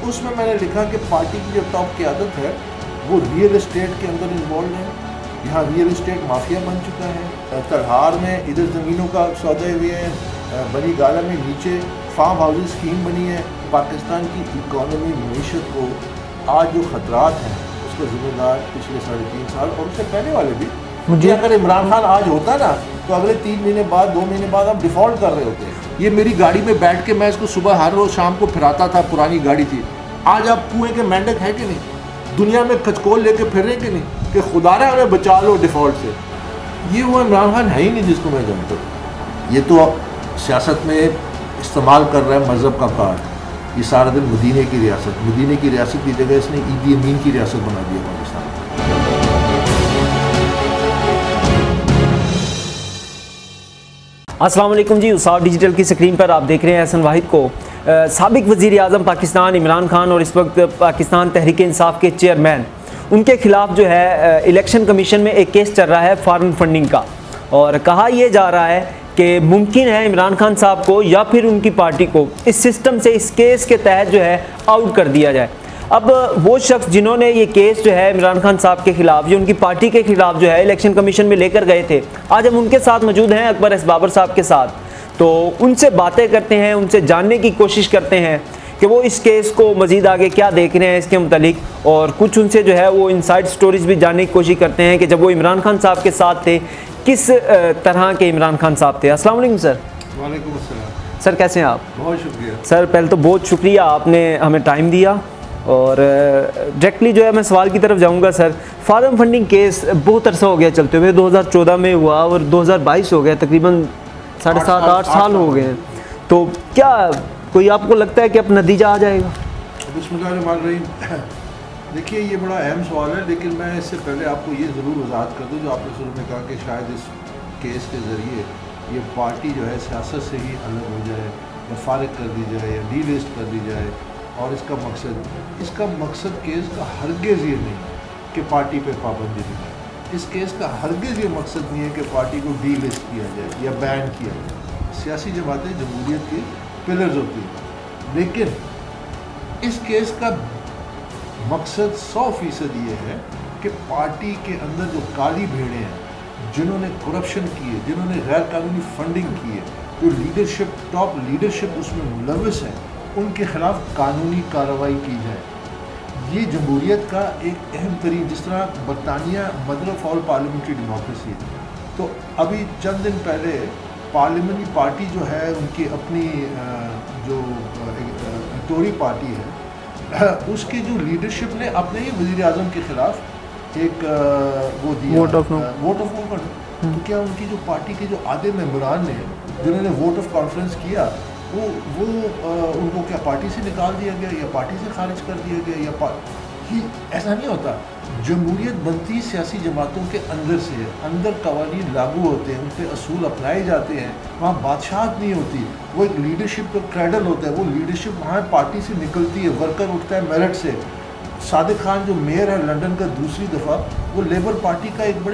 उसमें मैंने लिखा कि पार्टी की जो टॉप क़यादत है वो रियल इस्टेट के अंदर इन्वॉल्व है। यहाँ रियल इस्टेट माफिया बन चुका है। तरहार में इधर ज़मीनों का सौदे हुए हैं, बनी गाला में नीचे फार्म हाउस स्कीम बनी है। पाकिस्तान की इकॉनमी मीशत को आज जो ख़तरात हैं उसका ज़िम्मेदार पिछले 3.5 साल और उससे पहले वाले भी। मुझे अगर इमरान खान आज होता ना तो अगले 3 महीने बाद 2 महीने बाद हम डिफ़ॉल्ट कर रहे होते। ये मेरी गाड़ी में बैठ के मैं इसको सुबह हर रोज़ शाम को फिराता था, पुरानी गाड़ी थी। आज आप कुएँ के मेंढक है कि नहीं, दुनिया में खचकोल लेके फिर रहे कि नहीं कि खुदारा हमें बचा लो डिफ़ॉल्ट से। ये वो इमरान खान है ही नहीं जिसको मैं जानता हूँ। ये तो सियासत में इस्तेमाल कर रहा है मज़हब का कार्ड। ये सारा दिन मदीने की रियासत की जगह इसने ईदी अमीन की रियासत बना दिया पाकिस्तान। अस्सलाम वालेकुम जी, उसाब डिजिटल की स्क्रीन पर आप देख रहे हैं एहसन वाहिद को। साबिक वज़ीर आज़म पाकिस्तान इमरान खान और इस वक्त पाकिस्तान तहरीक इंसाफ के चेयरमैन, उनके ख़िलाफ़ जो है इलेक्शन कमीशन में एक केस चल रहा है फॉरेन फंडिंग का। और कहा यह जा रहा है कि मुमकिन है इमरान खान साहब को या फिर उनकी पार्टी को इस सिस्टम से, इस केस के तहत जो है आउट कर दिया जाए। अब वो शख्स जिन्होंने ये केस जो है इमरान खान साहब के ख़िलाफ़, जो उनकी पार्टी के ख़िलाफ़ जो है इलेक्शन कमीशन में लेकर गए थे, आज हम उनके साथ मौजूद हैं, अकबर एस बाबर साहब के साथ। तो उनसे बातें करते हैं, उनसे जानने की कोशिश करते हैं कि वो इस केस को मज़ीद आगे क्या देख रहे हैं इसके मुतालिक, और कुछ उनसे जो है वो इनसाइड स्टोरीज़ भी जानने की कोशिश करते हैं कि जब वो इमरान खान साहब के साथ थे किस तरह के इमरान खान साहब थे। अस्सलाम वालेकुम सर। वालेकुम अस्सलाम सर, कैसे हैं आप? बहुत शुक्रिया सर। पहले तो बहुत शुक्रिया, आपने हमें टाइम दिया। और डायरेक्टली जो है मैं सवाल की तरफ जाऊंगा। सर, फॉरेन फंडिंग केस बहुत अरसा हो गया चलते हुए, 2014 में हुआ और 2022 हो गया, तकरीबन 7.5-8 साल हो गए हैं। तो क्या कोई आपको लगता है कि अब नतीजा आ जाएगा? बिस्मिल्लाहिर्रहमानिर्रहीम। देखिए, ये बड़ा अहम सवाल है, लेकिन मैं इससे पहले आपको ये ज़रूर वजाहत कर दूँ जो आपने शुरू में कहा कि शायद इस केस के ज़रिए ये पार्टी जो है सियासत से ही अलग हो जाए या फारिग कर दी जाए या डीलिस्ट कर दी जाए। और इसका मकसद केस का हरगिज़ ये नहीं कि पार्टी पे पाबंदी लगाए। इस केस का हरगिज़ ये मकसद नहीं है कि पार्टी को डीलिस्ट किया जाए या बैन किया जाए। सियासी जमातें जमहूरियत के पिलर्स होती हैं, लेकिन इस केस का मकसद 100% ये है कि पार्टी के अंदर जो काली भेड़ें हैं, जिन्होंने करप्शन की है, जिन्होंने गैर कानूनी फंडिंग की है, जो लीडरशिप, टॉप लीडरशिप उसमें मुलविस है, उनके ख़िलाफ़ कानूनी कार्रवाई की जाए। ये जमहूरियत का एक अहम तरीन, जिस तरह बरतानिया mother of all parliamentary democracy है, तो अभी चंद दिन पहले पार्लियामेंट्री पार्टी जो है उनकी अपनी जो टोरी पार्टी है, उसकी जो लीडरशिप ने अपने ही वज़ीर आज़म के ख़िलाफ़ एक वो दिया, वोट ऑफ नो कर। तो क्या उनकी जो पार्टी के जो आधे मेंबरान ने जिन्होंने वोट ऑफ कॉन्फ्रेंस किया, वो उनको क्या पार्टी से निकाल दिया गया या पार्टी से खारिज कर दिया गया या ही? ऐसा नहीं होता। जमहूरियत बनती सियासी जमातों के अंदर से है, अंदर कवानीन लागू होते हैं, उन पर असूल अपनाए जाते हैं, वहाँ बादशाहत नहीं होती। वो एक लीडरशिप का क्रैडल होता है, वो लीडरशिप वहाँ पार्टी से निकलती है, वर्कर उठता है मेरिट से। सादिक खान जो मेयर है लंदन का दूसरी दफ़ा, वो लेबर पार्टी का एक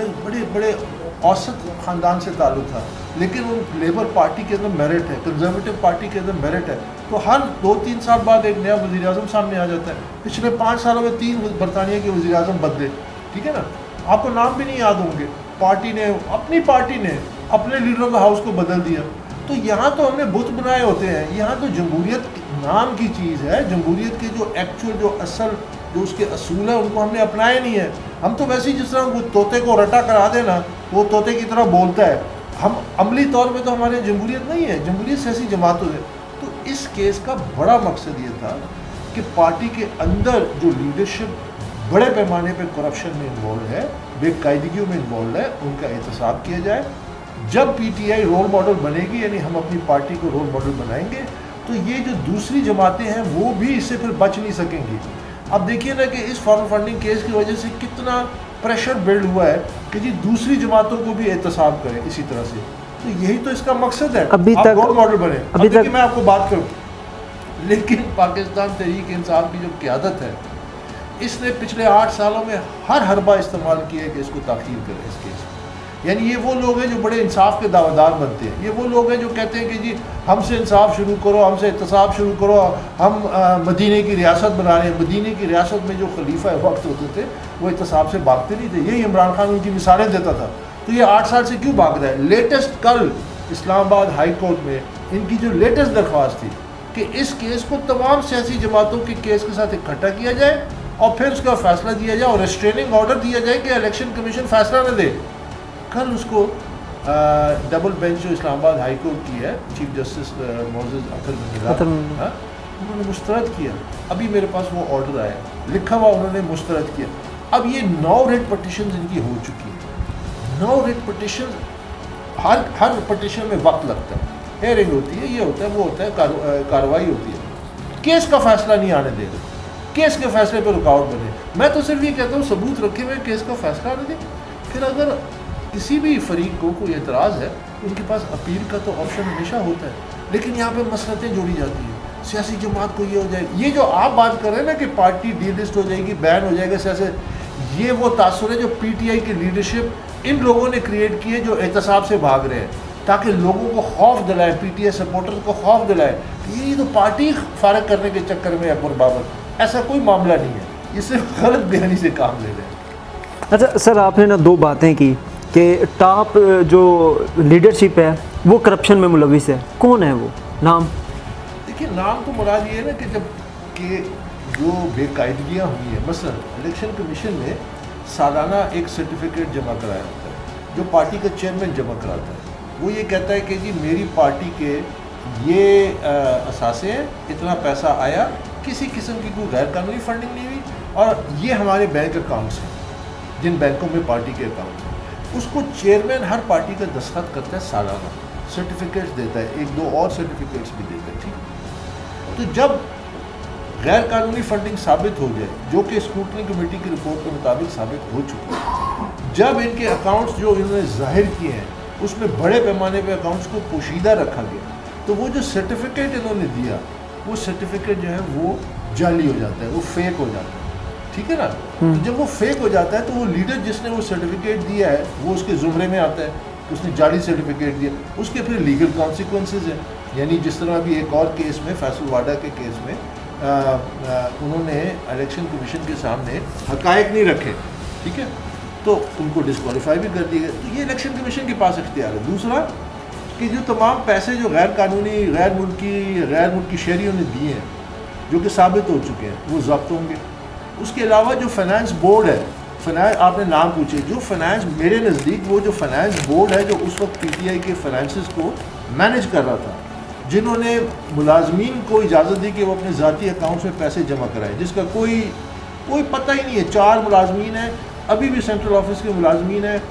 बड़े औसत ख़ानदान से ताल्लुक़ था, लेकिन वो लेबर पार्टी के अंदर मेरिट है, कंजर्वेटिव पार्टी के अंदर मेरिट है। तो हर 2-3 साल बाद एक नया वज़ीर आज़म सामने आ जाता है। पिछले 5 सालों में 3 बरतानिया के वज़ीर आज़म बदले, ठीक है ना? आपको नाम भी नहीं याद होंगे। अपनी पार्टी ने अपने लीडर ऑफ द हाउस को बदल दिया। तो यहाँ तो हमने बुत बनाए होते हैं, यहाँ तो जमहूरियत नाम की चीज़ है। जमहूरियत के जो एक्चुअल, जो असल, जो उसके असूल है, उनको हमने अपनाया नहीं है। हम तो वैसे ही जिस तरह वो तोते को रटा करा देना, वो तोते की तरह बोलता है। हम अमली तौर पे तो हमारे जमहूरियत नहीं है, जमहूरियत सियासी जमातों है। तो इस केस का बड़ा मकसद ये था कि पार्टी के अंदर जो लीडरशिप बड़े पैमाने पे करप्शन में इन्वॉल्व है, बेकायदगियों में इन्वॉल्व है, उनका एहतसाब किया जाए। जब पीटीआई रोल मॉडल बनेगी, यानी हम अपनी पार्टी को रोल मॉडल बनाएंगे, तो ये जो दूसरी जमातें हैं वो भी इससे फिर बच नहीं सकेंगी। अब देखिए ना कि इस फॉरेन फंडिंग केस की वजह से कितना प्रेशर बिल्ड हुआ है कि जी दूसरी जमातों को भी एहतसाब करें इसी तरह से। तो यही तो इसका मकसद है, अभी आप तक रोल मॉडल बने। अभी तक मैं आपको बात करूँ, लेकिन पाकिस्तान तहरीक इंसाफ की जो क़यादत है, इसने पिछले 8 सालों में हर हरबा इस्तेमाल किया है कि इसको ताख़ीर करें इस केस में। यानी ये वो लोग हैं जो बड़े इंसाफ के दावेदार बनते हैं, ये वो लोग हैं जो कहते हैं कि जी हमसे इंसाफ शुरू करो, हमसे एहतसाब शुरू करो, हम मदीने की रियासत बना रहे हैं। मदीने की रियासत में जो खलीफा वक्त होते थे वो एहतसाब से भागते नहीं थे, यही इमरान खान उनकी मिसालें देता था। तो ये 8 साल से क्यों भाग रहा है? लेटेस्ट कल इस्लामाबाद हाई कोर्ट में इनकी जो लेटेस्ट दरख्वास्त थी कि इस केस को तमाम सियासी जमातों के केस के साथ इकट्ठा किया जाए और फिर उसका फैसला दिया जाए और रेस्ट्रेनिंग ऑर्डर दिया जाए कि इलेक्शन कमीशन फैसला न दे। कल उसको डबल बेंच जो इस्लामाबाद हाई कोर्ट की है, चीफ जस्टिस मोअज़्ज़ज़ अख्तर उन्होंने मुस्तरद किया। अभी मेरे पास वो ऑर्डर आया, लिखा हुआ उन्होंने मुस्तरद किया। अब ये 9 रिट पटिशन इनकी हो चुकी है। 9 रिट पटिशन, हर पटिशन में वक्त लगता है, हेयरिंग होती है, ये होता है, वो होता है, कार्रवाई होती है, केस का फैसला नहीं आने दे रहे, केस के फैसले पर रुकावट बने। मैं तो सिर्फ ये कहता हूँ सबूत रखे हुए केस का फैसला आने दें। फिर अगर किसी भी फरीक को कोई एतराज़ है, उनके पास अपील का तो ऑप्शन हमेशा होता है, लेकिन यहाँ पे मसलतें जोड़ी जाती हैं। सियासी जमात को ये हो जाएगी, ये जो आप बात कर रहे हैं ना कि पार्टी डीलिस्ट हो जाएगी, बैन हो जाएगा सियासत, ये वो तासुर है जो पीटीआई की लीडरशिप इन लोगों ने क्रिएट की है जो एहतसाब से भाग रहे हैं, ताकि लोगों को खौफ दिलाए, पीटीआई सपोर्टर्स को खौफ दिलाए कि ये तो पार्टी फारग करने के चक्कर में अकबर बाबर। ऐसा कोई मामला नहीं है, ये सिर्फ गलत बयानी से काम ले रहे हैं। अच्छा सर, आपने ना 2 बातें की कि टॉप जो लीडरशिप है वो करप्शन में मुलविस है। कौन है वो? नाम देखिए, नाम तो मुराद ये है ना कि जब कि जो बेकायदगियाँ हुई हैं, मसलन इलेक्शन कमीशन ने सालाना एक सर्टिफिकेट जमा कराया होता है जो पार्टी का चेयरमैन जमा कराता है। वो ये कहता है कि जी मेरी पार्टी के ये असासे हैं, इतना पैसा आया, किसी किस्म की कोई गैर कानूनी फंडिंग नहीं हुई, और ये हमारे बैंक अकाउंट्स हैं, जिन बैंकों में पार्टी के अकाउंट्स हैं। उसको चेयरमैन हर पार्टी का दस्तखत करता है, सालाना सर्टिफिकेट्स देता है, 1-2 और सर्टिफिकेट्स भी देता है, ठीक है। तो जब गैर कानूनी फंडिंग साबित हो जाए, जो कि स्क्रूटनी कमेटी की रिपोर्ट के मुताबिक साबित हो चुकी है, जब इनके अकाउंट्स जो इन्होंने जाहिर किए हैं उसमें बड़े पैमाने पे अकाउंट्स को पोशीदा रखा गया, तो वो जो सर्टिफिकेट इन्होंने दिया, वो सर्टिफिकेट जो है वो जाली हो जाता है, वो फेक हो जाता है, ठीक है ना। तो जब वो फेक हो जाता है तो वो लीडर जिसने वो सर्टिफिकेट दिया है वो उसके ज़ुमरे में आता है कि उसने जाली सर्टिफिकेट दिया, उसके फिर लीगल कॉन्सिक्वेंसेज हैं। यानी जिस तरह अभी एक और केस में, फैसल वाडा के केस में उन्होंने इलेक्शन कमीशन के सामने हक़ाइक़ नहीं रखे, ठीक है, तो उनको डिस्क्वालीफाई भी कर दिया गया। तो ये इलेक्शन कमीशन के पास इख्तियार है। दूसरा कि जो तमाम पैसे जो गैर कानूनी गैर मुल्की शहरियों ने दिए हैं, जो कि साबित हो चुके हैं, वो ज़ब्त होंगे। उसके अलावा जो फाइनेंस बोर्ड है, फाइनेंस आपने नाम पूछे, जो फाइनेंस मेरे नज़दीक वो जो फाइनेंस बोर्ड है जो उस वक्त पीटीआई के फाइनेंसेस को मैनेज कर रहा था, जिन्होंने मुलाजमीन को इजाज़त दी कि वो अपने ज़ाती अकाउंट्स में पैसे जमा कराएं, जिसका कोई पता ही नहीं है। 4 मुलाजमीन हैं, अभी भी सेंट्रल ऑफिस के मुलाजमीन हैं,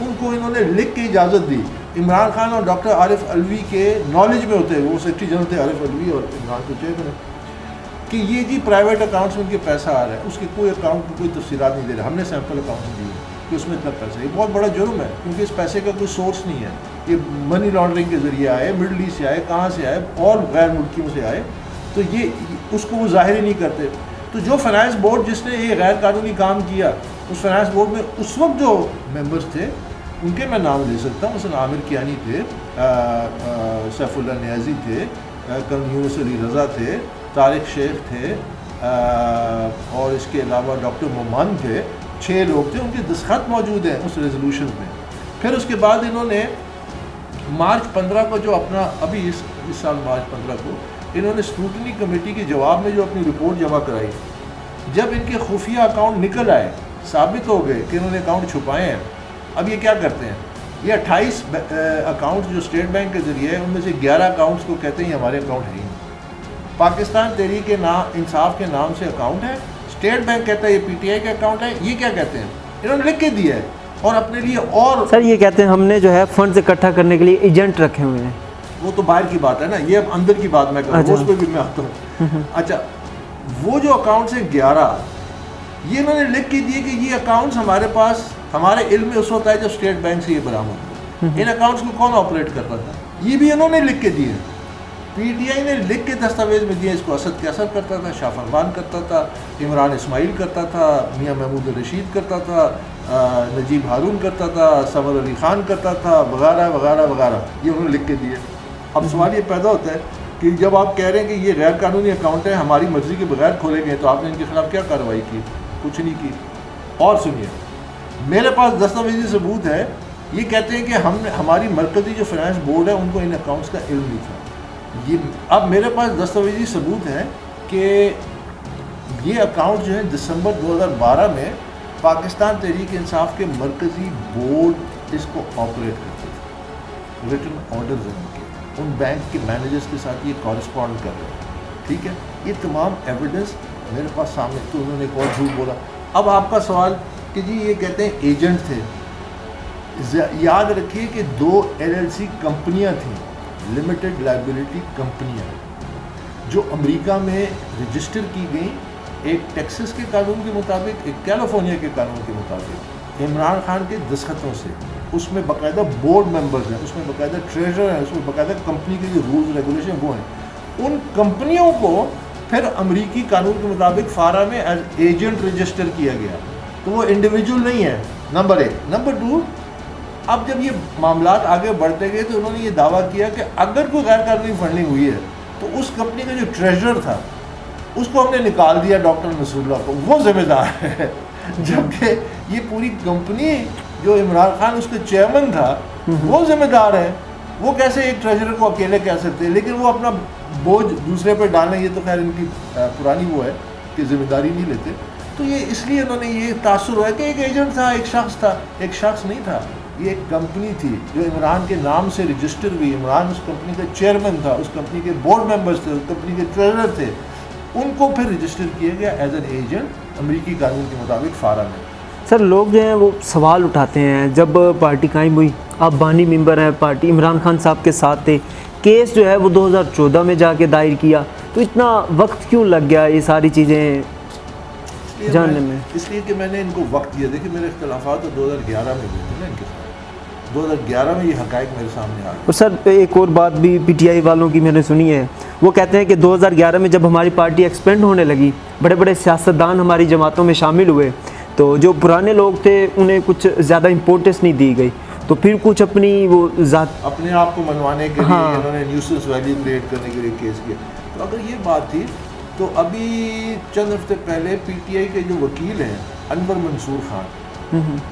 उनको इन्होंने लिख के इजाज़त दी। इमरान खान और डॉक्टर आरिफ अलवी के नॉलेज में होते हैं, वो सेक्रेटरी जनरल थे आरिफ अलवी और इमरान को चेयरमैन, कि ये जी प्राइवेट अकाउंट्स में उनके पैसा आ रहा है, उसके कोई अकाउंट की कोई तफसीलात नहीं दे रहा। हमने सैम्पल अकाउंट्स दिए कि उसमें इतना पैसा, ये बहुत बड़ा जुर्म है, क्योंकि इस पैसे का कोई सोर्स नहीं है, ये मनी लॉन्ड्रिंग के ज़रिए आए, मिडल ईस्ट से आए, कहाँ से आए, और गैर मुल्कियों से आए, तो ये उसको वो ज़ाहिर ही नहीं करते। तो जो फाइनेंस बोर्ड जिसने ये गैर कानूनी काम किया, उस फाइनेंस बोर्ड में उस वक्त जो मेंबर्स थे उनके मैं नाम ले सकता हूँ, मसलन आमिर कियानी थे, सैफुल्लाह नियाज़ी थे, कर्नल यूनुस अली रज़ा थे, तारिक शेख थे, और इसके अलावा डॉक्टर मोमन थे। 6 लोग थे, उनके दस्तखत मौजूद हैं उस रेजोल्यूशन में। फिर उसके बाद इन्होंने मार्च 15 को जो अपना अभी इस साल मार्च 15 को इन्होंने स्क्रूटनी कमेटी के जवाब में जो अपनी रिपोर्ट जमा कराई, जब इनके खुफिया अकाउंट निकल आए, साबित हो गए कि इन्होंने अकाउंट छुपाए हैं, अब ये क्या करते हैं, ये 28 अकाउंट्स जो स्टेट बैंक के ज़रिए है, उनमें से 11 अकाउंट्स को कहते हैं हमारे अकाउंट है ही नहीं। पाकिस्तान तहरीक इंसाफ के नाम से अकाउंट है, स्टेट बैंक कहता है ये पीटीआई का अकाउंट है, ये क्या कहते हैं, इन्होंने लिख के दिया है और अपने लिए। और सर ये कहते हैं हमने जो है फंड्स इकट्ठा करने के लिए एजेंट रखे हुए हैं। वो तो बाहर की बात है ना, ये अब अंदर की बात मैं करूँ, उस पर भी मैं आता हूँ। अच्छा, वो जो अकाउंट्स हैं 11, ये इन्होंने लिख के दिए कि ये अकाउंट्स हमारे पास, हमारे इल्म में उस वक्त है जब स्टेट बैंक से ये बरामद हुआ। इन अकाउंट्स को कौन ऑपरेट कर रहा था, ये भी इन्होंने लिख के दिए। PTI ने लिख के दस्तावेज में दिया। इसको असद कैसर करता था, शाह फरमान करता था, इमरान इस्माइल करता था, मियाँ महमूद रशीद करता था, नजीब हारून करता था, समर अली ख़ान करता था, वगैरह वगैरह वगैरह, ये उन्होंने लिख के दिए। अब सवाल ये पैदा होता है कि जब आप कह रहे हैं कि ये गैर कानूनी अकाउंट है, हमारी मर्ज़ी के बगैर खोले गए, तो आपने इनके खिलाफ क्या कार्रवाई की? कुछ नहीं की। और सुनिए, मेरे पास दस्तावेजी सबूत है, ये कहते हैं कि हमारी मरकज़ी जो फाइनेंस बोर्ड है उनको इन अकाउंट्स का इल्म नहीं था। ये अब मेरे पास दस्तावेजी सबूत है कि ये अकाउंट जो है दिसंबर 2012 में पाकिस्तान तहरीक इंसाफ के मरकज़ी बोर्ड इसको ऑपरेट करते थे। रिटन ऑर्डर्स हैं उनके, उन बैंक के मैनेजर्स के साथ ये कॉरेस्पॉन्ड कर रहे हैं। ठीक है, ये तमाम एविडेंस मेरे पास सामने। तो उन्होंने एक और झूठ बोला। अब आपका सवाल कि जी ये कहते हैं एजेंट थे। याद रखिए कि 2 LLC कंपनियां थीं, लिमिटेड लायबिलिटी कंपनियां, जो अमेरिका में रजिस्टर की गई, एक टेक्सास के कानून के मुताबिक, एक कैलिफोर्निया के कानून के मुताबिक, इमरान खान के दस्तखतों से। उसमें बाकायदा बोर्ड मेंबर्स हैं, उसमें बाकायदा ट्रेजर हैं, उसमें बाकायदा कंपनी के जो रूल्स रेगुलेशन वो हैं। उन कंपनियों को फिर अमेरिकी कानून के मुताबिक फारा में एज एजेंट रजिस्टर किया गया, तो वो इंडिविजुअल नहीं है, नंबर 1। नंबर 2, अब जब ये मामला आगे बढ़ते गए तो उन्होंने ये दावा किया कि अगर कोई गैर कानूनी फंडिंग हुई है तो उस कंपनी का जो ट्रेजरर था उसको हमने निकाल दिया, डॉक्टर नसूरुल्लाह को, वो जिम्मेदार है। जबकि ये पूरी कंपनी जो इमरान खान उसके चेयरमैन था वो जिम्मेदार है। वो कैसे एक ट्रेजरर को अकेले कह सकते हैं? लेकिन वो अपना बोझ दूसरे पर डालना, ये तो खैर इनकी पुरानी वो है कि जिम्मेदारी नहीं लेते। तो ये इसलिए उन्होंने ये तासुर हुआ कि एक एजेंट था, एक शख्स था। एक शख्स नहीं था, ये एक कंपनी थी जो इमरान के नाम से रजिस्टर हुई। इमरान उस कंपनी का चेयरमैन था, उस कंपनी के बोर्ड मेंबर्स थे, उस कंपनी के ट्रेजरर थे। उनको फिर रजिस्टर किया गया एज एन एजेंट अमेरिकी कानून के मुताबिक फारा में। सर, लोग जो हैं वो सवाल उठाते हैं, जब पार्टी कायम हुई, आप बानी मेंबर हैं पार्टी, इमरान खान साहब के साथ थे, केस जो है वो 2014 में जाके दायर किया, तो इतना वक्त क्यों लग गया ये सारी चीज़ें जानने में? इसलिए कि मैंने इनको वक्त दिया। देखिए, मेरे इख्तिलाफ़ात तो 2011 में हुए थे ना इनके साथ। 2011 में ये हक़ाइक़ मेरे सामने आ गए। और सर, एक और बात भी PTI वालों की मैंने सुनी है, वो कहते हैं कि 2011 में जब हमारी पार्टी एक्सपेंड होने लगी, बड़े बड़े सियासतदान हमारी जमातों में शामिल हुए, तो जो पुराने लोग थे उन्हें कुछ ज़्यादा इम्पोर्टेंस नहीं दी गई, तो फिर कुछ अपनी वो अपने आप को मनवाने के लिए इन्होंने न्यूसेंस वैल्यू क्रिएट करने के लिए केस किया। तो अगर ये बात थी तो अभी चंद हफ्ते पहले PTI के जो वकील हैं अनवर मंसूर खान,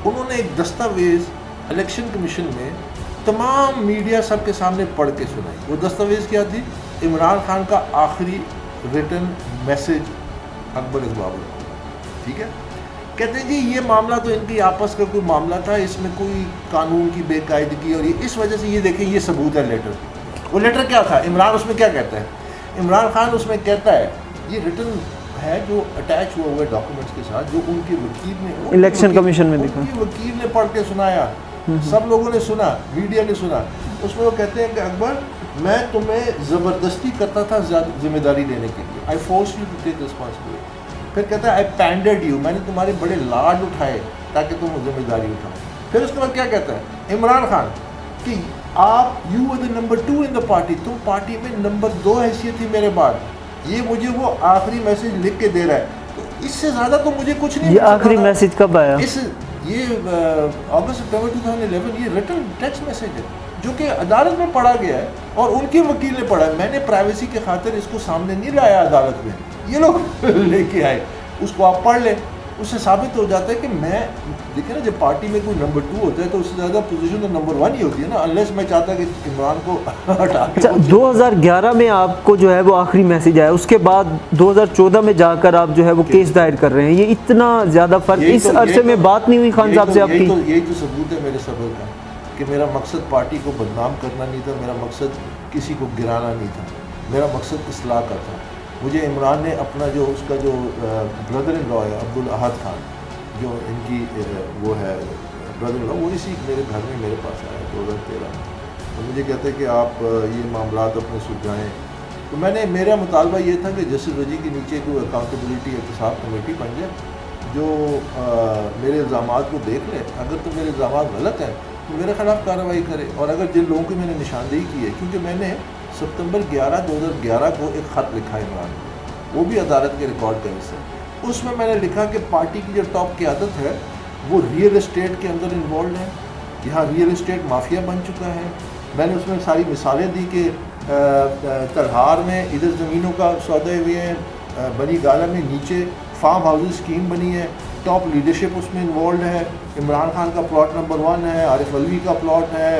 उन्होंने एक दस्तावेज़ इलेक्शन कमीशन में तमाम मीडिया सब के सामने पढ़ के सुनाई। वो दस्तावेज़ क्या थी? इमरान खान का आखिरी रिटन मैसेज अकबर इस बाबर को। ठीक है, कहते हैं जी ये मामला तो इनकी आपस का कोई मामला था, इसमें कोई कानून की बेकायदगी, और ये इस वजह से ये देखें ये सबूत है लेटर। वो लेटर क्या था? इमरान उसमें क्या कहता है? इमरान खान उसमें कहता है, ये रिटन है जो अटैच हुआ हुआ डॉक्यूमेंट्स के साथ, जो उनके वकील ने इलेक्शन कमीशन में दिखा, उनके वकील ने पढ़ के सुनाया, सब लोगों ने सुना, मीडिया ने सुना। उसमें वो कहते हैं कि अकबर, मैं तुम्हें ज़बरदस्ती करता था जिम्मेदारी लेने के लिए, I force you to take responsibility. फिर कहता है आई पैंडेड यू, मैंने तुम्हारे बड़े लाड उठाए ताकि तुम जिम्मेदारी उठाओ। फिर उसके बाद क्या कहता है इमरान खान कि आप you were the number 2 in the party, तुम पार्टी में नंबर 2 हैसियत थी मेरे बाद। ये मुझे वो आखिरी मैसेज लिख के दे रहा है, तो इससे ज़्यादा तो मुझे कुछ नहीं। ये आखिरी मैसेज कब आया? ये अगस्त सितंबर 2011, ये रिटन टेक्स्ट मैसेज है जो कि अदालत में पढ़ा गया है और उनके वकील ने पढ़ा है। मैंने प्राइवेसी के खातिर इसको सामने नहीं लाया अदालत में, ये लोग लेके आए। उसको आप पढ़ लें, उससे साबित हो जाता है कि मैं देखिए ना, जब पार्टी में कोई नंबर 2 होता है तो उससे ज़्यादा पोजीशन तो नंबर 1 ही होती है ना, अनलेस मैं चाहता कि इमरान को हटा के। 2011 में आपको जो है वो आखिरी मैसेज आया, उसके बाद 2014 में जाकर आप जो है वो केस दायर कर रहे हैं। ये इतना ज़्यादा फर्क इस अरसे में बात नहीं हुई खान साहब से आपकी? यही तो सबूत है मेरे सब्र का कि मेरा मकसद पार्टी को बदनाम करना नहीं था, मेरा मकसद किसी को गिराना नहीं था, मेरा मकसद इस्लाह का था। मुझे इमरान ने अपना जो उसका जो ब्रदर इन लॉ है अब्दुल अहद खान, जो इनकी वो है ब्रदर इन लॉ, वो इसी मेरे घर में मेरे पास आया 2013 में। तो मुझे कहते हैं कि आप ये मामलात अपने सुलझाएँ। तो मेरा मुतालबा ये था कि जस्टिस वजी के नीचे कोई अकाउंटेबिलिटी एहतसाब कमेटी बन जाए जो मेरे इल्ज़ामात को देख ले। अगर तो मेरे इल्ज़ामात गलत हैं तो मेरे ख़िलाफ़ कार्रवाई करे, और अगर जिन लोगों की मैंने निशानदेही की है, क्योंकि मैंने सितंबर 11, 2011 को एक ख़त लिखा इमरान को, वो भी अदालत के रिकॉर्ड का हिस्सा है। उसमें मैंने लिखा कि पार्टी की जो टॉप क़यादत है वो रियल इस्टेट के अंदर इन्वॉल्व है, यहाँ रियल इस्टेट माफिया बन चुका है। मैंने उसमें सारी मिसालें दी कि तलहार में इधर ज़मीनों का सौदे हुए हैं, बनी गाला में नीचे फार्म हाउस स्कीम बनी है, टॉप लीडरशिप उसमें इन्वॉल्व है। इमरान खान का प्लॉट नंबर 1 है, आरिफ अलवी का प्लॉट है।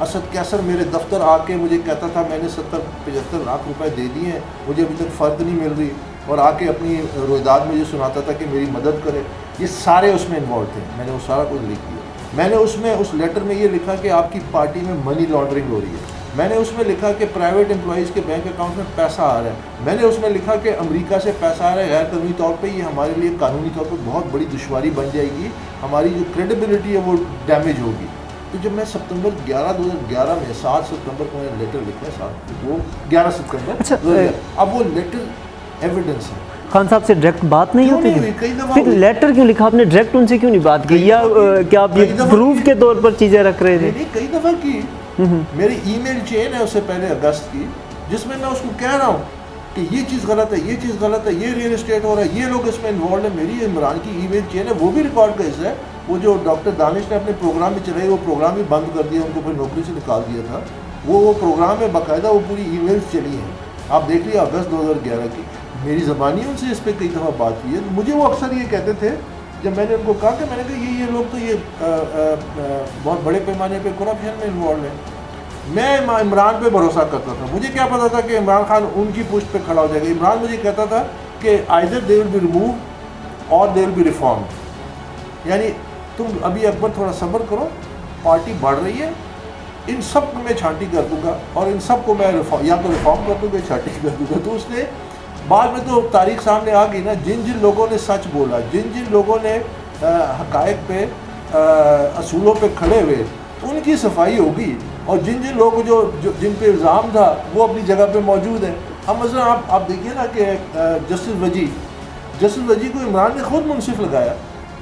असद कैसर मेरे दफ्तर आके मुझे कहता था मैंने 70-75 लाख रुपए दे दिए हैं, मुझे अभी तक फ़र्क नहीं मिल रही, और आके अपनी रोयदाद मुझे सुनाता था कि मेरी मदद करे। ये सारे उसमें इन्वॉल्व थे, मैंने वो सारा कुछ लिख दिया। मैंने उसमें उस लेटर में ये लिखा कि आपकी पार्टी में मनी लॉन्ड्रिंग हो रही है। मैंने उसमें लिखा कि प्राइवेट एम्प्लॉइज़ के बैंक अकाउंट में पैसा आ रहा है। मैंने उसमें लिखा कि अमेरिका से पैसा आ रहा है गैर कानूनी तौर पे, ये हमारे लिए कानूनी तौर पे बहुत बड़ी दुश्वारी बन जाएगी, हमारी जो क्रेडिबिलिटी है वो डैमेज होगी। तो जब मैं सितंबर 11, 2011 में 7 सितंबर को मैंने लेटर लिखा, 7 वो 11 सितंबर, अच्छा, अब वो लेटर एविडेंस है। खान साहब से डायरेक्ट बात नहीं होती थी? फिर लेटर क्यों लिखा आपने, डायरेक्ट उनसे क्यों नहीं बात की, या क्या आप ये प्रूफ के तौर पर चीज़ें रख रहे थे? नहीं, कई दफ़ा की। मेरी ईमेल चेन है उससे पहले अगस्त की, जिसमें मैं उसको कह रहा हूँ कि ये चीज़ गलत है, ये चीज़ गलत है, ये रियल इस्टेट हो रहा है, ये लोग इसमें इन्वॉल्व है। मेरी इमरान की ईमेल चेन है, वो भी रिकॉर्ड का हिस्सा है। वो जो डॉक्टर दानिश ने अपने प्रोग्राम में चलाई, वो प्रोग्राम भी बंद कर दिया, उनको फिर नौकरी से निकाल दिया था। वो प्रोग्राम में बाकायदा वो पूरी ईमेल्स चली हैं, आप देख लिया, अगस्त 2011 की। मेरी ज़बानी उनसे इस पर कई दफ़ा बात हुई है। मुझे वो अक्सर ये कहते थे, जब मैंने उनको कहा कि मैंने कहा ये लोग तो ये बहुत बड़े पैमाने पे करप्शन में इन्वॉल्व है। मैं इमरान पे भरोसा करता था, मुझे क्या पता था कि इमरान खान उनकी पुष्ट पे खड़ा हो जाएगा। इमरान मुझे कहता था कि either they will be remove और दे विल बी रिफॉर्म, यानी तुम अभी अकबर थोड़ा सब्र करो, पार्टी बढ़ रही है, इन सब को मैं छांटी कर दूंगा और इन सब को मैं या तो रिफॉर्म कर दूंगा, छांटी कर दूंगा। तो उसने बाद में तो तारीख सामने आ गई ना, जिन जिन लोगों ने सच बोला, जिन जिन लोगों ने हकायक पे असूलों पे खड़े हुए, उनकी सफाई होगी, और जिन जिन लोगों जो जिन पे इल्ज़ाम था वो अपनी जगह पे मौजूद है। अब मसलन आप देखिए ना कि जस्टिस वजी को इमरान ने खुद मुंसिफ लगाया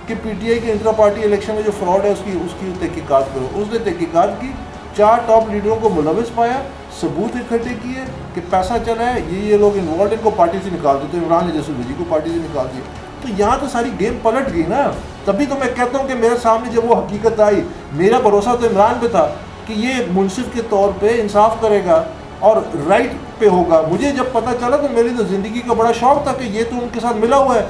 कि पीटीआई के इंट्रा पार्टी इलेक्शन में जो फ्रॉड है उसकी तहकीकात करो। उसने तहकीकात की, 4 टॉप लीडरों को मुलविस पाया, सबूत इकट्ठे किए कि पैसा चला है, ये लोग इन्वॉल्व, इनको पार्टी से निकाल दो। तो इमरान ने जस्टिस वजी को पार्टी से निकाल दिया। तो यहाँ तो सारी गेम पलट गई ना। तभी तो मैं कहता हूँ कि मेरे सामने जब वो हकीकत आई, मेरा भरोसा तो इमरान पे था कि ये मुंसिफ के तौर पे इंसाफ करेगा और राइट पे होगा। मुझे जब पता चला तो मेरी तो ज़िंदगी का बड़ा शौक़ था कि ये तो उनके साथ मिला हुआ है,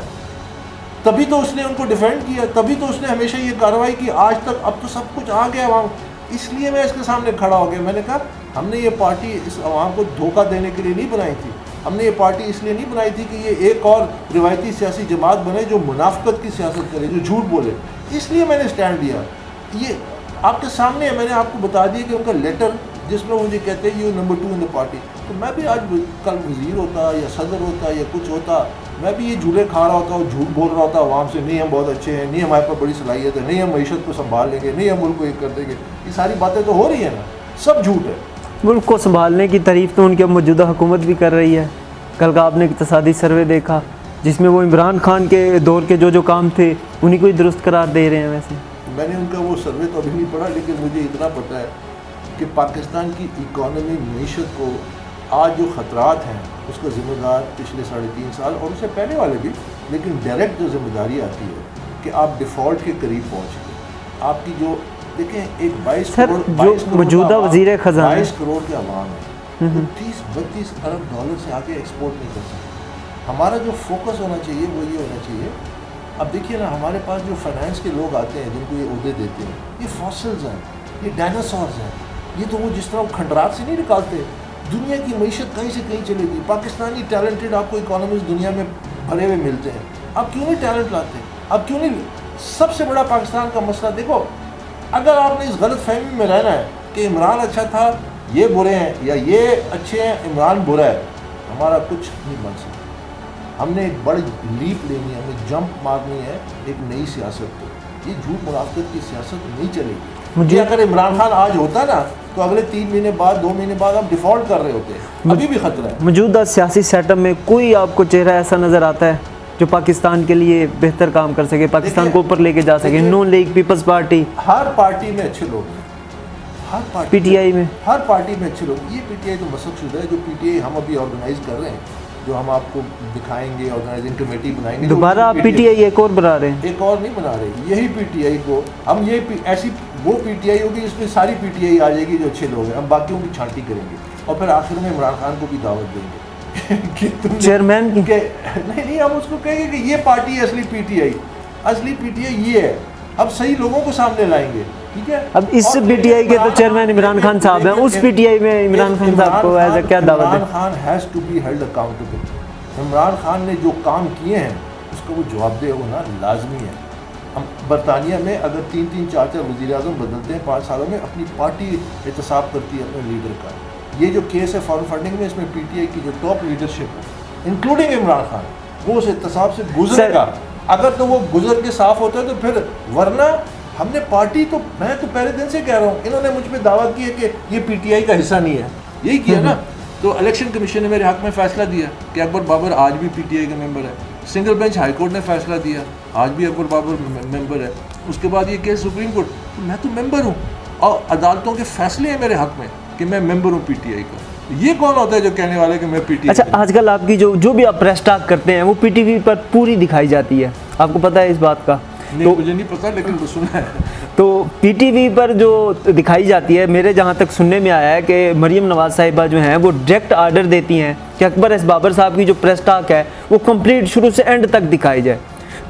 तभी तो उसने उनको डिफेंड किया, तभी तो उसने हमेशा ये कार्रवाई की आज तक। अब तो सब कुछ आ गया वहाँ, इसलिए मैं इसके सामने खड़ा हो गया। मैंने कहा हमने ये पार्टी इस आवाम को धोखा देने के लिए नहीं बनाई थी, हमने ये पार्टी इसलिए नहीं बनाई थी कि ये एक और रिवायती सियासी जमात बने जो मुनाफकत की सियासत करे, जो झूठ बोले। इसलिए मैंने स्टैंड लिया। ये आपके सामने है, मैंने आपको बता दिया कि उनका लेटर जिसमें मुझे कहते हैं you number 2 in the party. तो मैं भी आज कल वज़ीर होता या सदर होता या कुछ होता, मैं भी ये झूले खा रहा होता और झूठ बोल रहा होता आवाम से, नहीं हम बहुत अच्छे हैं, नहीं हमारे पास बड़ी सलाहियत है, नहीं हम मईशत को संभाल लेंगे, नहीं हम मुल्क को एक कर देंगे। ये सारी बातें तो हो रही है ना, सब झूठ है। मुल्क को संभालने की तारीफ तो उनकी मौजूदा हुकूमत भी कर रही है। कल का आपने इक़्तिसादी सर्वे देखा जिसमें वो इमरान खान के दौर के जो काम थे उन्हीं को ही दुरुस्त करार दे रहे हैं। वैसे मैंने उनका वो सर्वे तो अभी नहीं पढ़ा, लेकिन मुझे इतना पता है कि पाकिस्तान की इकॉनमी मीशत को आज जो ख़तरात हैं उसका ज़िम्मेदार पिछले 3.5 साल और उससे पहले वाले भी, लेकिन डायरेक्ट जो जिम्मेदारी आती है कि आप डिफ़ॉल्ट के करीब पहुँच गए। आपकी जो देखें एक 22 करोड़ मौजूदा वज़ीर ख़ज़ाना 22 करोड़ के अवाम है, 30-32 अरब डॉलर से आगे एक्सपोर्ट नहीं कर सकते। हमारा जो फोकस होना चाहिए वो ये होना चाहिए। अब देखिए ना, हमारे पास जो फाइनेंस के लोग आते हैं जिनको ये ओहदे देते हैं, ये फॉसिल्स हैं, ये डायनासोर्स हैं, ये तो वो जिस तरह खंडरात से नहीं निकालते। दुनिया की मईशत कहीं से कहीं चलेगी। पाकिस्तानी टैलेंटेड आपको इकोनॉमिस्ट दुनिया में भरे हुए मिलते हैं, आप क्यों नहीं टैलेंट लाते? आप क्यों नहीं? सबसे बड़ा पाकिस्तान का मसला देखो, अगर आपने इस गलत फहमी में रहना है कि इमरान अच्छा था, ये बुरे हैं, या ये अच्छे हैं, इमरान बुरा है, हमारा कुछ नहीं बन सकता। हमने एक बड़ी लीप लेनी है, हमें जंप मारनी है एक नई सियासत पर। ये झूठ मुनाफिकत की सियासत नहीं चलेगी। मुझे अगर इमरान खान आज होता ना तो अगले 3 महीने बाद 2 महीने बाद आप डिफ़ॉल्ट कर रहे होते। अभी भी ख़तरा है। मौजूदा सियासी सेटअप में कोई आपको चेहरा ऐसा नज़र आता है जो पाकिस्तान के लिए बेहतर काम कर सके, पाकिस्तान को ऊपर लेके जा सके? नून लीग, पीपल्स पार्टी, हर पार्टी में अच्छे लोग हैं, हर पार्टी पीटीआई में, हर पार्टी में अच्छे लोग। ये पीटीआई तो मसकशुदा है, जो पीटीआई हम अभी ऑर्गेनाइज कर रहे हैं, जो हम आपको दिखाएंगे, ऑर्गेनाइजिंग कमेटी बनाएंगे। दोबारा आप पीटीआई एक और बना रहे हैं? एक और नहीं बना रहे, यही पीटीआई को हम ये ऐसी वो पीटीआई होगी इसमें सारी पीटीआई आ जाएगी जो अच्छे लोग हैं, हम बाकियों की छांटी करेंगे और फिर आखिर में इमरान खान को भी दावत देंगे कि तुम चेयरमैन की नहीं, हम उसको कहेंगे कि ये पार्टी है असली पीटीआई ये है। अब सही लोगों को सामने लाएंगे, ठीक है। अब इस पीटीआई के तो चेयरमैन इमरान खान साहब हैं, उस पीटीआई में इमरान खान साहब को एज क्या दावत है? Imran Khan has to be held accountable. Imran Khan ने जो काम किए हैं उसको वो जवाबदेह होना लाजमी है। हम बरतानिया में अगर 3-3, 4-4 वज़ीर-ए-आज़म बदलते हैं 5 सालों में, अपनी पार्टी एहतसाब करती है अपने लीडर का। ये जो केस है फॉरेन फंडिंग में, इसमें पीटीआई की जो टॉप लीडरशिप है इंक्लूडिंग इमरान खान, वो उस एहतसाब से गुजरेगा। अगर तो वो गुजर के साफ होता है तो फिर, वरना हमने पार्टी तो, मैं तो पहले दिन से कह रहा हूँ, इन्होंने मुझ पर दावा किया कि ये पीटीआई का हिस्सा नहीं है, यही किया ना। तो इलेक्शन कमीशन ने मेरे हक में फैसला दिया कि अकबर बाबर आज भी पीटीआई का मेंबर है। सिंगल बेंच हाई कोर्ट ने फैसला दिया, आज भी अकबर बाबर मेंबर है। उसके बाद ये केस सुप्रीम कोर्ट, तो मैं तो मेंबर हूँ और अदालतों के फैसले हैं मेरे हक में कि मैं मेंबर हूँ पीटीआई का। ये कौन होता है जो कहने वाले कि मैं पीटीआई? अच्छा, आजकल आपकी जो भी आप प्रेस टॉक करते हैं वो पीटीवी पर पूरी दिखाई जाती है, आपको पता है इस बात का? नहीं, तो मुझे नहीं पता, लेकिन तो सुना है। तो पीटीवी पर जो दिखाई जाती है, मेरे जहाँ तक सुनने में आया है कि मरियम नवाज साहिबा जो हैं वो डायरेक्ट आर्डर देती हैं कि अकबर एस बाबर साहब की जो प्रेस टॉक है वो कंप्लीट शुरू से एंड तक दिखाई जाए।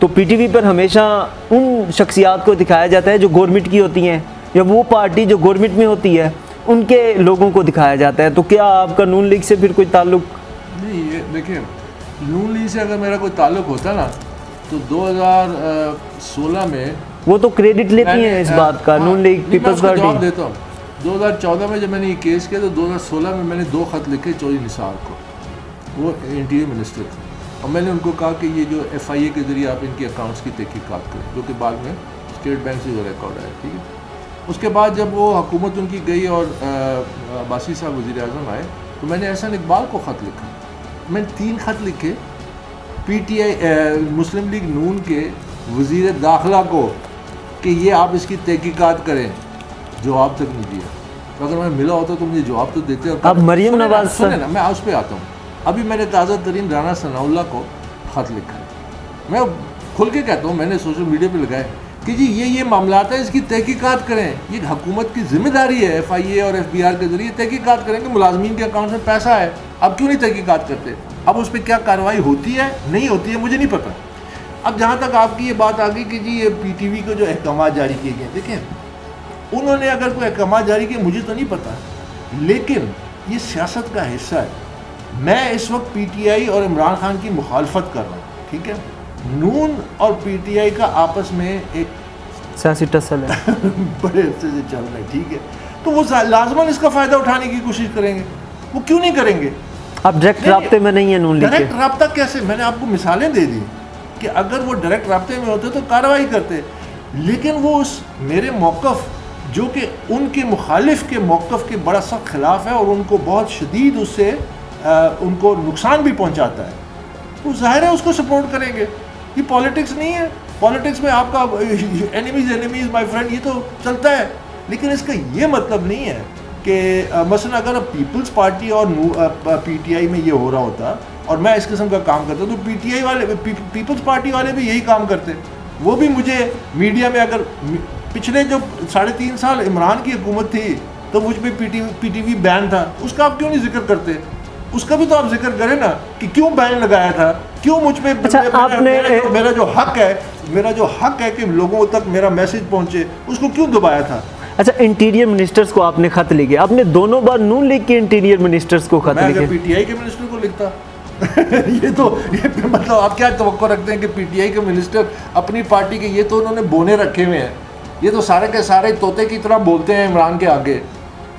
तो पीटीवी पर हमेशा उन शख्सियात को दिखाया जाता है जो गवर्नमेंट की होती हैं, या वो पार्टी जो गवर्नमेंट में होती है उनके लोगों को दिखाया जाता है। तो क्या आपका नून लीग से फिर कोई ताल्लुक? नहीं, ये देखिए, नून लीग से अगर मेरा कोई ताल्लुक होता ना तो 2016 में, वो तो क्रेडिट लेती हैं इस बात का, नून लीग पीपल्स पार्टी। जवाब देता हूँ, 2014 में जब मैंने ये केस किया तो 2016 में मैंने 2 खत लिखे चौधरी निसार को, वो इंटीरियर मिनिस्टर थे, और मैंने उनको कहा कि ये जो FIA के ज़रिए आप इनके अकाउंट्स की तहकीकात करें, जो कि बाद में स्टेट बैंक से जो रिकॉर्ड आया, ठीक है। उसके बाद जब वो हुकूमत उनकी गई और अब्बासी साहब वज़ीर-ए-आज़म आए तो मैंने एहसान इकबाल को ख़त लिखा। मैंने 3 खत लिखे पीटीआई मुस्लिम लीग नून के वज़ीर दाखिला को कि ये आप इसकी तहकीकात करें, जवाब तक नहीं दिया। तो अगर मैं मिला होता तो मुझे जवाब तो देते। और अब मरियम नवाज, सुने ना, मैं उस पर आता हूँ। अभी मैंने ताज़ा तरीन राना सनाउल्लाह को ख़त लिखा है, मैं खुल के कहता हूँ, मैंने सोशल मीडिया पर लगाया कि जी ये मामलात है, इसकी तहकीकात करें, ये हुकूमत की जिम्मेदारी है। FIA और FBR के ज़रिए तहकीकात करें कि मुलाजमीन के अकाउंट में पैसा है, अब क्यों नहीं तहकीकात करते? अब उस पर क्या कार्रवाई होती है नहीं होती है मुझे नहीं पता। अब जहाँ तक आपकी ये बात आ गई कि जी ये PTV को जो अहकाम जारी किए गए, देखें उन्होंने अगर कोई अहकाम जारी किए मुझे तो नहीं पता, लेकिन ये सियासत का हिस्सा है। मैं इस वक्त PTI और इमरान खान की मुखालफत कर रहा हूँ, ठीक है। नून और PTI का आपस में एक सियासी टसल है बड़े अरसे से चल रहा है, ठीक है। तो वो लाजमन इसका फ़ायदा उठाने की कोशिश करेंगे, वो क्यों नहीं करेंगे? आप डायरेक्ट राब्ते में नहीं है नून लीग के? डायरेक्ट राब्ता कैसे? मैंने आपको मिसालें दे दी कि अगर वो डायरेक्ट राब्ते में होते तो कार्रवाई करते, लेकिन वो उस मेरे मौक़िफ़ जो कि उनके मुखालिफ के मौक़िफ़ के बड़ा सख्त खिलाफ है और उनको बहुत शदीद उससे उनको नुकसान भी पहुँचाता है, तो ज़ाहिर है उसको सपोर्ट करेंगे। ये पॉलिटिक्स नहीं है, पॉलिटिक्स में आपका एनिमीज़ माय फ्रेंड ये तो चलता है, लेकिन इसका ये मतलब नहीं है कि मसलन अगर पीपल्स पार्टी और PTI में ये हो रहा होता और मैं इस किस्म का काम करता तो PTI वाले पीपल्स पार्टी वाले भी यही काम करते। वो भी मुझे मीडिया में, अगर पिछले जो 3.5 साल इमरान की हुकूमत थी तो मुझ पर PTV बैन था, उसका आप क्यों नहीं जिक्र करते? उसका भी तो आप जिक्र करें ना कि क्यों बैन लगाया था, क्यों मुझ पे। अच्छा, मेरा जो हक है कि लोगों तक मेरा मैसेज पहुंचे, उसको क्यों दबाया था? अच्छा, इंटीरियर मिनिस्टर्स को आपने खत लिखे, आपने दोनों बार नून लीग के इंटीरियर मिनिस्टर्स को खत लिखे। PTI के मिनिस्टर को लिखता ये मतलब आप क्या तवक्को रखते हैं कि PTI के मिनिस्टर अपनी पार्टी के, ये तो उन्होंने बोने रखे हुए हैं, ये तो सारे के सारे तोते की तरह बोलते हैं इमरान के आगे।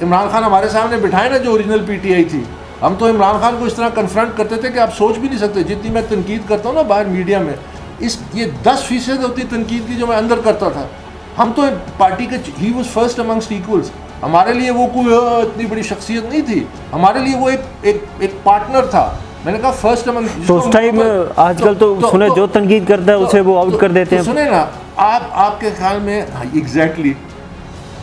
इमरान खान हमारे सामने बिठाए ना जो ओरिजिनल PTI थी, हम तो इमरान खान को इस तरह कन्फ्रंट करते थे कि आप सोच भी नहीं सकते। जितनी मैं तनकीद करता हूँ ना बाहर मीडिया में, ये 10% होती तनकीद की जो मैं अंदर करता था। हम तो पार्टी के, he was first amongst equals, हमारे लिए वो कोई इतनी बड़ी शख्सियत नहीं थी, हमारे लिए वो एक पार्टनर था। मैंने कहा फर्स्ट अमंग। तो उस टाइम आजकल तो सुने जो तनकीद करता है उसे वो आउट कर देते हैं। सुने ना, आपके ख्याल में एग्जैक्टली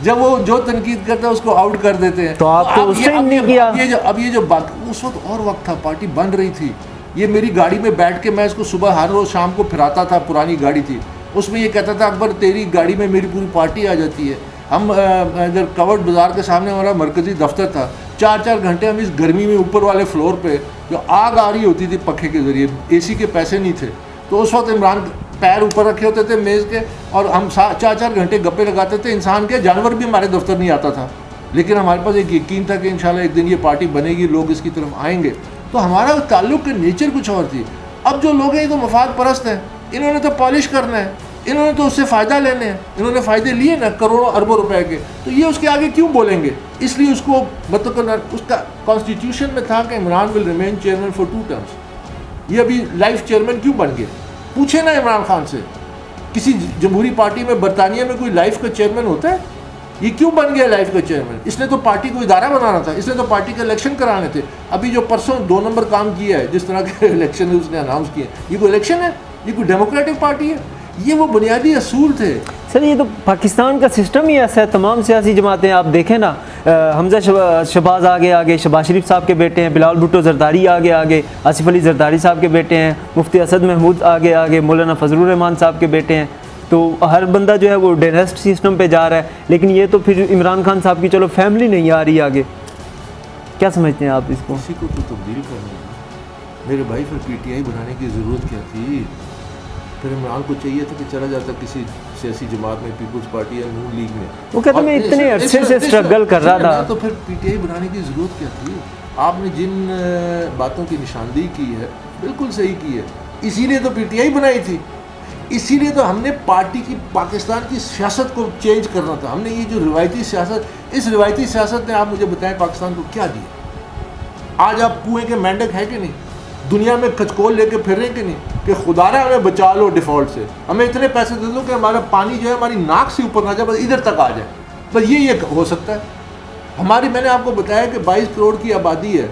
जब वो जो तनकीद करता है उसको आउट कर देते हैं। तो आपको उस टाइम नहीं किया? अब ये जो उस वक्त और वक्त था, पार्टी बन रही थी। ये मेरी गाड़ी में बैठ के मैं इसको सुबह हर रोज़ शाम को फिराता था, पुरानी गाड़ी थी उसमें। ये कहता था अकबर तेरी गाड़ी में मेरी पूरी पार्टी आ जाती है। हम इधर कवर्ड बाज़ार के सामने हमारा मरकज़ी दफ्तर था, 4-4 घंटे हम इस गर्मी में ऊपर वाले फ्लोर पे जो आग आ रही होती थी पंखे के ज़रिए, एसी के पैसे नहीं थे, तो उस वक्त इमरान पैर ऊपर रखे होते थे मेज़ के और हम 4-4 घंटे गप्पे लगाते थे। इंसान के जानवर भी हमारे दफ्तर नहीं आता था, लेकिन हमारे पास एक यकीन था कि इंशाल्लाह एक दिन ये पार्टी बनेगी, लोग इसकी तरफ आएंगे। तो हमारा ताल्लुक़ की नेचर कुछ और थी। अब जो लोग हैं ये तो मफाद परस्त हैं, इन्होंने तो पॉलिश करना है, इन्होंने तो उससे फ़ायदा लेने हैं, इन्होंने फ़ायदे लिए ना करोड़ों अरबों रुपए के, तो ये उसके आगे क्यों बोलेंगे? इसलिए उसको मतलब उसका कॉन्स्टिट्यूशन में था कि Imran will remain chairman for 2 terms. ये अभी लाइफ चेयरमैन क्यों बन गए? पूछे ना इमरान खान से, किसी जमहूरी पार्टी में बरतानिया में कोई लाइफ का चेयरमैन होता है? ये क्यों बन गया लाइफ का चेयरमैन? इसने तो पार्टी को इदारा बनाना था, इसने तो पार्टी के इलेक्शन कराने थे। अभी जो परसों 2 नंबर काम किया है, जिस तरह के इलेक्शन है उसने अनाउंस किए, ये कोई इलेक्शन है? ये कोई डेमोक्रेटिक पार्टी है? ये वो बुनियादी असूल थे। सर ये तो पाकिस्तान का सिस्टम ही ऐसा है, तमाम सियासी जमातें आप देखें ना, हमजा शहबाज आगे, शहबाज शरीफ साहब के बेटे हैं, बिलावल भुट्टो जरदारी आगे, आसिफ अली जरदारी साहब के बेटे हैं, मुफ्ती असद महमूद आगे, मौलाना फजलुर रहमान साहब के बेटे हैं। तो हर बंदा जो है वो डायनेस्ट सिस्टम पे जा रहा है। लेकिन ये तो फिर इमरान खान साहब की चलो फैमिली नहीं आ रही आगे, क्या समझते हैं आप इसको? इसी को तो तब्दील करना मेरे भाई, फिर PTI बनाने की ज़रूरत क्या थी? फिर इमरान को चाहिए था कि चला जाता किसी सियासी जमात में, पीपल्स पार्टी या नून लीग में। वो कहते मैं इतने अरसे से स्ट्रगल कर रहा था, तो फिर PTI बनाने की ज़रूरत क्या थी? आपने जिन बातों की निशानदेही की है बिल्कुल सही की है, इसीलिए तो PTI बनाई थी, इसीलिए तो हमने पार्टी की पाकिस्तान की सियासत को चेंज करना था। हमने ये जो रिवायती सियासत, इस रिवायती सियासत ने आप मुझे बताएं पाकिस्तान को क्या दिया? आज आप कुएं के मेंढक है कि नहीं? दुनिया में कचकोल लेके फिर रहे कि नहीं कि खुदारा हमें बचा लो डिफ़ॉल्ट से, हमें इतने पैसे दे दो कि हमारा पानी जो है हमारी नाक से ऊपर ना जाए, बस इधर तक आ जाए, बस ये हो सकता है। हमारी, मैंने आपको बताया कि 22 करोड़ की आबादी है,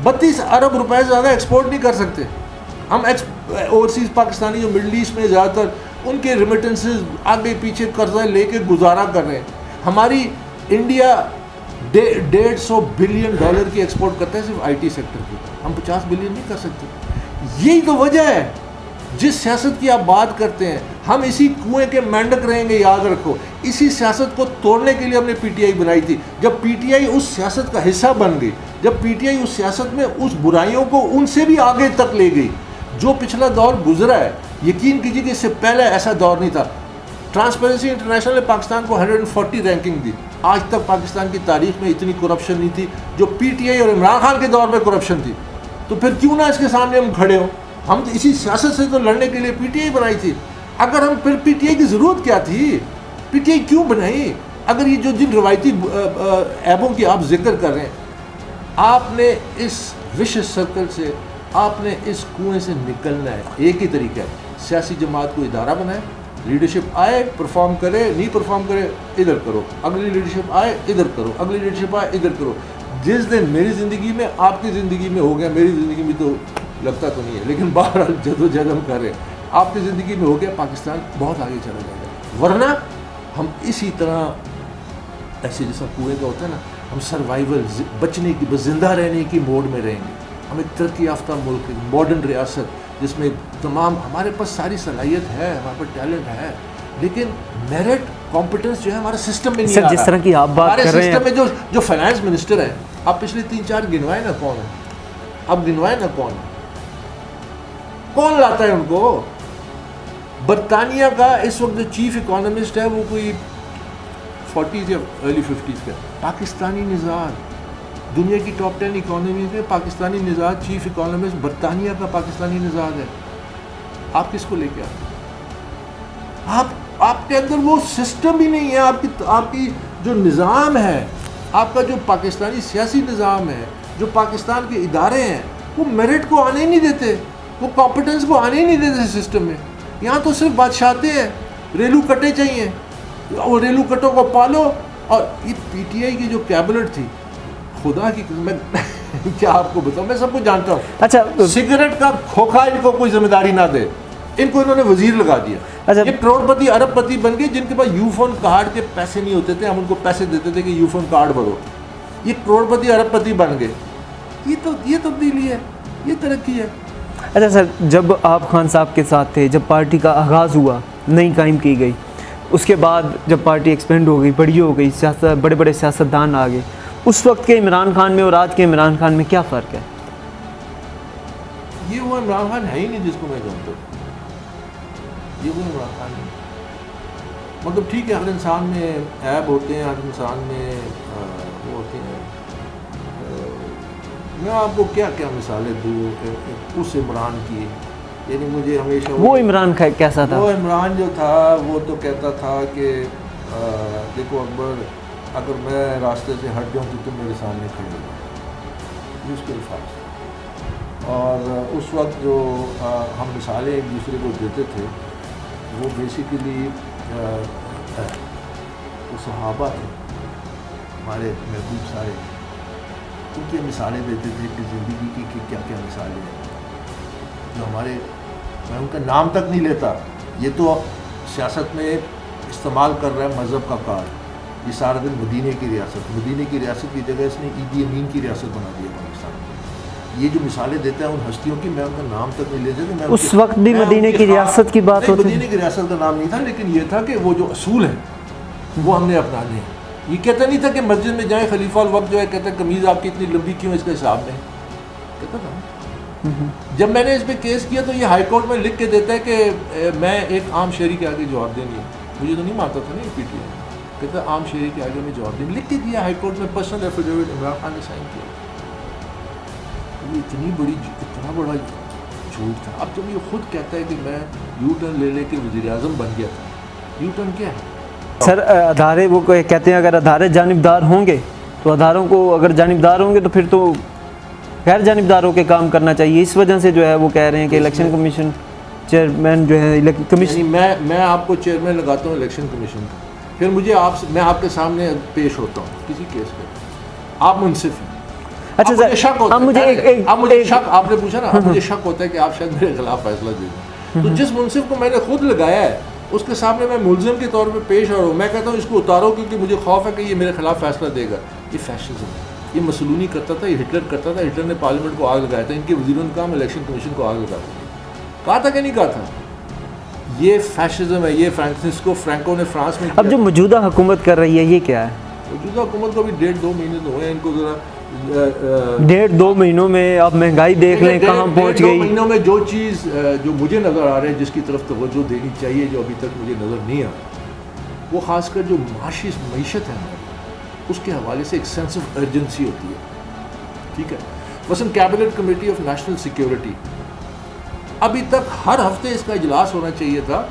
32 अरब रुपए से ज़्यादा एक्सपोर्ट नहीं कर सकते हम। ओवरसीज़ पाकिस्तानी जो मिडल ईस्ट में ज़्यादातर, उनके रिमिटेंसेस आगे पीछे कर्जा लेके गुजारा कर रहे हैं। हमारी इंडिया $150 बिलियन की एक्सपोर्ट करता है सिर्फ IT सेक्टर की, हम 50 बिलियन नहीं कर सकते। यही तो वजह है जिस सियासत की आप बात करते हैं, हम इसी कुएं के मेंढक रहेंगे, याद रखो। इसी सियासत को तोड़ने के लिए हमने PTI बनाई थी। जब PTI उस सियासत का हिस्सा बन गई, जब PTI उस सियासत में उस बुराइयों को उनसे भी आगे तक ले गई, जो पिछला दौर गुजरा है, यकीन कीजिए कि इससे पहले ऐसा दौर नहीं था। ट्रांसपेरेंसी इंटरनेशनल ने पाकिस्तान को 140 रैंकिंग दी। आज तक पाकिस्तान की तारीख में इतनी करप्शन नहीं थी जो PTI और इमरान खान के दौर में करप्शन थी। तो फिर क्यों ना इसके सामने हम खड़े हों? हम तो इसी सियासत से तो लड़ने के लिए PTI बनाई थी। अगर हम फिर PTI की ज़रूरत क्या थी? PTI क्यों बनाई? अगर ये जो जिन रवायती ऐबों की आप जिक्र कर रहे हैं, आपने इस विशेष सर्कल से, आपने इस कुएं से निकलना है। एक ही तरीका है, सियासी जमात को इदारा बनाए, लीडरशिप आए परफॉर्म करे, नहीं परफॉर्म करे इधर करो, अगली लीडरशिप आए इधर करो, अगली लीडरशिप आए इधर करो। जिस दिन मेरी ज़िंदगी में, आपकी ज़िंदगी में हो गया, मेरी ज़िंदगी में तो लगता तो नहीं है, लेकिन बहरहाल जदोजहद हम कर रहे हैं, आपकी ज़िंदगी में हो गया, पाकिस्तान बहुत आगे चला जाएगा। वरना हम इसी तरह ऐसे जैसा कुएं का होता है ना, हम सर्वाइवल, बचने की, बस जिंदा रहने की मोड में रहेंगे। हम एक तरक्की याफ्ता मुल्क, मॉडर्न रियासत जिसमें तमाम हमारे पास सारी सलाहियत है, हमारे पास टैलेंट है, लेकिन मेरिट कॉम्पिटेंस जो है हमारे सिस्टम में नहीं आ रहा। जिस तरह की आप बात कर रहे हैं, हमारे सिस्टम में जो फाइनेंस मिनिस्टर है, आप पिछले 3-4 गिनवाए ना कौन है, अब गिनवाए ना कौन लाता है उनको। बरतानिया का इस वक्त जो चीफ इकोनॉमिस्ट है वो कोई 40s या अर्ली 50s का, पाकिस्तानी निज़ार, दुनिया की टॉप 10 इकोनॉमीज में पाकिस्तानी निज़ार चीफ इकोनॉमिस्ट बरतानिया का पाकिस्तानी निज़ार है। आप किसको लेके आते? आपके अंदर वो सिस्टम ही नहीं है। आपकी जो निज़ाम है, आपका जो पाकिस्तानी सियासी निज़ाम है, जो पाकिस्तान के इदारे हैं, वो मेरिट को आने ही नहीं देते, वो कॉम्पिटेंस को आने ही नहीं देते सिस्टम में। यहाँ तो सिर्फ बादशाहते हैं, रेलू कटे चाहिए, वो रेलू कटों को पालो। और ये PTI की जो कैबिनेट थी, खुदा की मैं क्या आपको बताऊँ, मैं सब कुछ जानता हूँ। अच्छा, सिगरेट का खोखा इनको कोई जिम्मेदारी ना दे, इनको इन्होंने वजीर लगा दिया। अच्छा, ये करोड़पति अरबपति बन गए जिनके पास यूफोन कार्ड के पैसे नहीं होते थे, हम उनको पैसे देते थे कि यूफोन कार्ड भरो, ये करोड़पति अरबपति बन गए। ये तब्दीली है, ये तरक्की है। अच्छा सर, जब आप खान साहब के साथ थे, जब पार्टी का आगाज़ हुआ, नई कायम की गई, उसके बाद जब पार्टी एक्सपेंड हो गई, बड़ी हो गई, सियासत बड़े बड़े सियासतदान आ गए, उस वक्त के इमरान खान में और आज के इमरान खान में क्या फ़र्क है? ये वो इमरान खान है ही नहीं जिसको मैं जानता हूँ, ये वो इमरान खान नहीं। मतलब ठीक है, हर इंसान में ऐब होते हैं, हर इंसान में वो होते हैं। मैं आपको क्या क्या मिसालें दूँ उस इमरान की, यानी मुझे हमेशा वो इमरान कैसा था? वो इमरान जो था वो तो कहता था कि देखो अकबर, अगर मैं रास्ते से हट जाऊँ तो तुम मेरे सामने खड़े हो, ये उसके अल्फाज। और उस वक्त जो हम मिसालें एक दूसरे को देते थे वो बेसिकली वो सहाबा थे हमारे महबूब सारे, उनकी मिसालें देते थे कि ज़िंदगी की क्या क्या मिसालें हैं जो हमारे, मैं उनका नाम तक नहीं लेता, ये तो सियासत में इस्तेमाल कर रहा है मज़हब का कार्ड। ये सारा दिन मदीने की रियासत की जगह इसने ईदी अमीन की रियासत बना दी है पाकिस्तान। ये जो मिसालें देता है उन हस्तियों की, मैं उनका नाम तक नहीं लेता। मैं उस वक्त भी मदीने की रियासत की बात होती है। मदीने की रियासत का नाम नहीं था, लेकिन ये था कि वो जो असूल है वो हमने अपनाने हैं। ये कहता नहीं था कि मस्जिद में जाए खलीफा वक्त जो है कहता है कमीज़ आपकी इतनी लंबी क्यों, इसका हिसाब नहीं कहता था। जब मैंने इस पर केस किया तो ये हाई कोर्ट में लिख के देता है कि मैं एक आम शहरी के आगे जवाब देनी है, मुझे तो नहीं मानता था ना PTI, कहता आम शहरी के आगे में जवाब देनी, लिख के दिया हाई कोर्ट में, पर्सनल एफिडेविट इमरान खान ने साइन किया। ये इतना बड़ा झूठ था। अब जब ये खुद कहता है कि मैं यू टर्न ले लेके वज़ीर आज़म बन गया था, यू टर्न क्या है सर? अदारे वो कहते हैं अगर अदारे जानिबदार होंगे तो अदारों को, अगर जानिबदार होंगे तो फिर तो गैर जानिबदारों के काम करना चाहिए। इस वजह से जो है वो कह रहे हैं कि इलेक्शन कमीशन चेयरमैन जो है कमीशन, मैं आपको चेयरमैन लगाता हूँ इलेक्शन कमीशन का, फिर मैं आपके सामने पेश होता हूँ किसी केस पे, आप मुनसिफ हैं। अच्छा सर, शक होता अब मुझे शक, आपने पूछा ना, अब मुझे शक होता है कि आप शायद मेरे खिलाफ फैसला दे दें। तो जिस मुनसिफ को मैंने खुद लगाया है उसके सामने मैं मुलजिम के तौर पे पेश आ रहा हूँ, मैं कहता हूँ इसको उतारो क्योंकि मुझे खौफ है कि ये मेरे खिलाफ फैसला देगा। ये फैशिज्म है, ये मसलूनी करता था, ये हिटलर करता था। हिटलर ने पार्लियामेंट को आग लगाया था, इनके वज़ीरों ने कहा हम इलेक्शन कमीशन को आग लगा देंगे, कहा था कि नहीं कहा था? ये फैशिज्म है, ये फ्रैंको ने फ्रांस में। अब जो मौजूदा हुकूमत कर रही है ये क्या है? मौजूदा हुकूमत को अभी 1.5-2 महीने तो हुए हैं, इनको ज़रा 1.5-2 महीनों में आप महंगाई देख लें कहाँ पहुँच गई। 2 महीनों में जो चीज़ जो मुझे नज़र आ रहा है, जिसकी तरफ तवज्जो देनी चाहिए, जो अभी तक मुझे नज़र नहीं आ रहा, वो ख़ासकर जो माशी मईशत है हमारी, उसके हवाले से एक सेंस ऑफ अर्जेंसी होती है। ठीक है, मसलन cabinet committee of national security, अभी तक हर हफ्ते इसका इजलास होना चाहिए था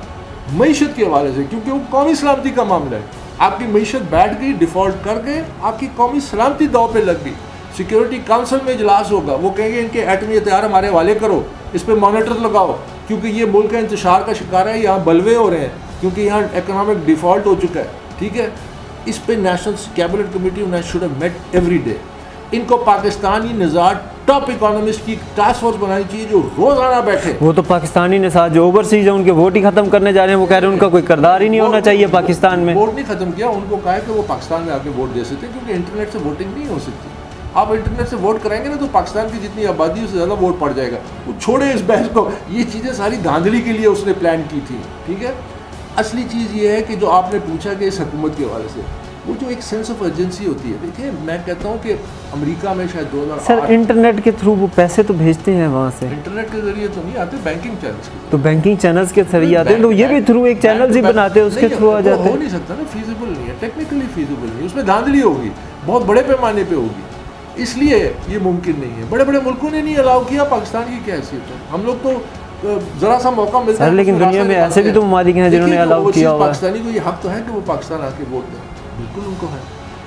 मईशत के हवाले से, क्योंकि वो कौमी सलामती का मामला है। आपकी मईशत बैठ गई, डिफ़ॉल्ट कर गए, आपकी कौमी सलामती दाव पे लग गई। सिक्योरिटी काउंसिल में इजलास होगा, वो कहेंगे इनके एटमी हथियार हमारे हवाले करो, इस पर मॉनिटर लगाओ, क्योंकि ये मुल्क का इंतशार का शिकार है, यहाँ बलवे हो रहे हैं, क्योंकि यहाँ इकोनॉमिक डिफ़ॉल्ट हो चुका है। ठीक है, इस पर national cabinet committee should have met every day. इनको पाकिस्तानी निज़ार टॉप इकोनॉमिस्ट की टास्क फोर्स बनानी चाहिए जो रोजाना बैठे। वो तो पाकिस्तानी निज़ार जो ओवरसीज है उनके वोट ही खत्म करने जा रहे हैं, वो कह रहे हैं उनका कोई किरदार ही नहीं होना चाहिए पाकिस्तान में। वोट नहीं खत्म किया, उनको कहा है कि वो पाकिस्तान में आके वोट दे सकते हैं, क्योंकि इंटरनेट से वोटिंग नहीं हो सकती। आप इंटरनेट से वोट कराएंगे ना तो पाकिस्तान की जितनी आबादी उससे ज़्यादा वोट पड़ जाएगा। वो छोड़े इस बहस को, ये चीज़ें सारी धांधली के लिए उसने प्लान की थी। ठीक है, असली चीज़ ये है कि जो आपने पूछा कि इस हुकूमत के हवाले से, वो जो एक सेंस ऑफ अर्जेंसी होती है। देखिए, मैं कहता हूँ कि अमेरिका में शायद 2008 सर इंटरनेट के थ्रू वो पैसे तो भेजते हैं वहाँ से, इंटरनेट के जरिए तो नहीं आते, बैंकिंग चैनल्स के, तो बैंकिंग चैनल्स के जरिए आते हैं, तो ये भी थ्रू एक चैनल ही बनाते हैं, उसके थ्रू आ जाते हैं। हो नहीं सकता ना, फीजिबल नहीं है, टेक्निकली फीजिबल नहीं, उसमें धांधली होगी, बहुत बड़े पैमाने पे होगी, इसलिए ये मुमकिन नहीं है। बड़े बड़े मुल्कों ने नहीं अलाउ किया, पाकिस्तान की क्या हैसियत है? हम लोग तो जरा सा मौका मिलता है, लेकिन दुनिया में ऐसे भी तो ममालिक हैं जिन्होंने अलाउ किया हुआ है। पाकिस्तानी को ये हक तो है कि वो पाकिस्तान आके वोट दें, बिल्कुल उनको है,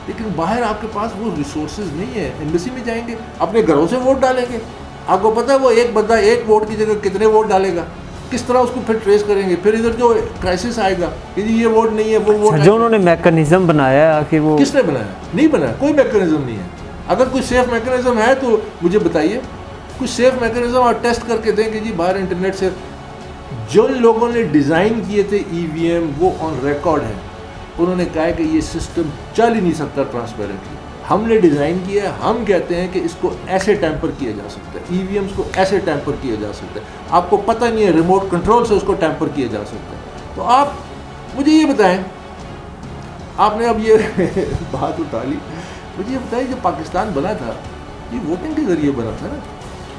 लेकिन बाहर आपके पास वो रिसोर्सेज नहीं है। एम्बेसी में जाएंगे, अपने घरों से वोट डालेंगे, आपको पता है वो एक बंदा एक वोट की जगह कितने वोट डालेगा, किस तरह उसको फिर ट्रेस करेंगे? फिर इधर जो क्राइसिस आएगा कि ये वोट नहीं है, वो वोट जो उन्होंने मैकेनिज्म बनाया है, आखिर वो किसने बनाया? नहीं बनाया, कोई मैकेनिज्म नहीं है। अगर कोई सेफ मैकेनिज्म है तो मुझे बताइए, कुछ सेफ मैकेनिज्म और टेस्ट करके दें कि जी बाहर इंटरनेट से जो लोगों ने डिज़ाइन किए थे ईवीएम वो ऑन रिकॉर्ड है, उन्होंने कहा है कि ये सिस्टम चल ही नहीं सकता ट्रांसपेरेंटली। हमने डिज़ाइन किया है, हम कहते हैं कि इसको ऐसे टैंपर किया जा सकता है, ईवीएम्स को ऐसे टैंपर किया जा सकता है, आपको पता नहीं है रिमोट कंट्रोल से उसको टैंपर किया जा सकता है। तो आप मुझे ये बताएं, आपने अब ये बात उठा ली, मुझे ये बताइए जो पाकिस्तान बना था ये वोटिंग के ज़रिए बना था ना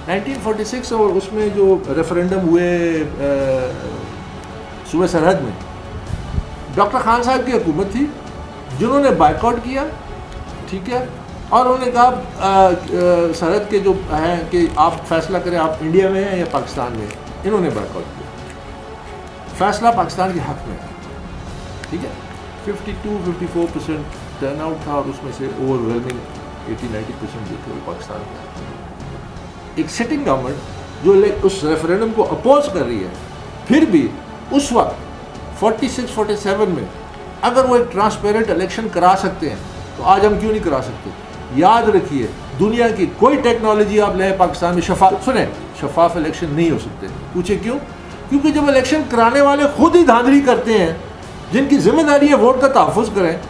1946, और उसमें जो रेफरेंडम हुए सूबे सरहद में, डॉक्टर खान साहब की हुकूमत थी जिन्होंने बायकॉट किया, ठीक है, और उन्होंने कहा सरहद के जो हैं कि आप फैसला करें आप इंडिया में हैं या पाकिस्तान में, इन्होंने बायकॉट किया, फैसला पाकिस्तान के हक़ में है, ठीक है। 52-54% टर्न आउट था और उसमें से ओवरवेलमिंग 80-90% जो थे वो पाकिस्तान के। एक सिटिंग गवर्नमेंट जो उस रेफरेंडम को अपोज कर रही है, फिर भी उस वक्त 46-47 में अगर वो एक ट्रांसपेरेंट इलेक्शन करा सकते हैं तो आज हम क्यों नहीं करा सकते। याद रखिए दुनिया की कोई टेक्नोलॉजी आप ले पाकिस्तान में शफाफ इलेक्शन नहीं हो सकते। पूछे क्यों? क्योंकि जब इलेक्शन कराने वाले खुद ही धांधली करते हैं, जिनकी जिम्मेदारी है वोट का तहफ़्फ़ुज़ करें,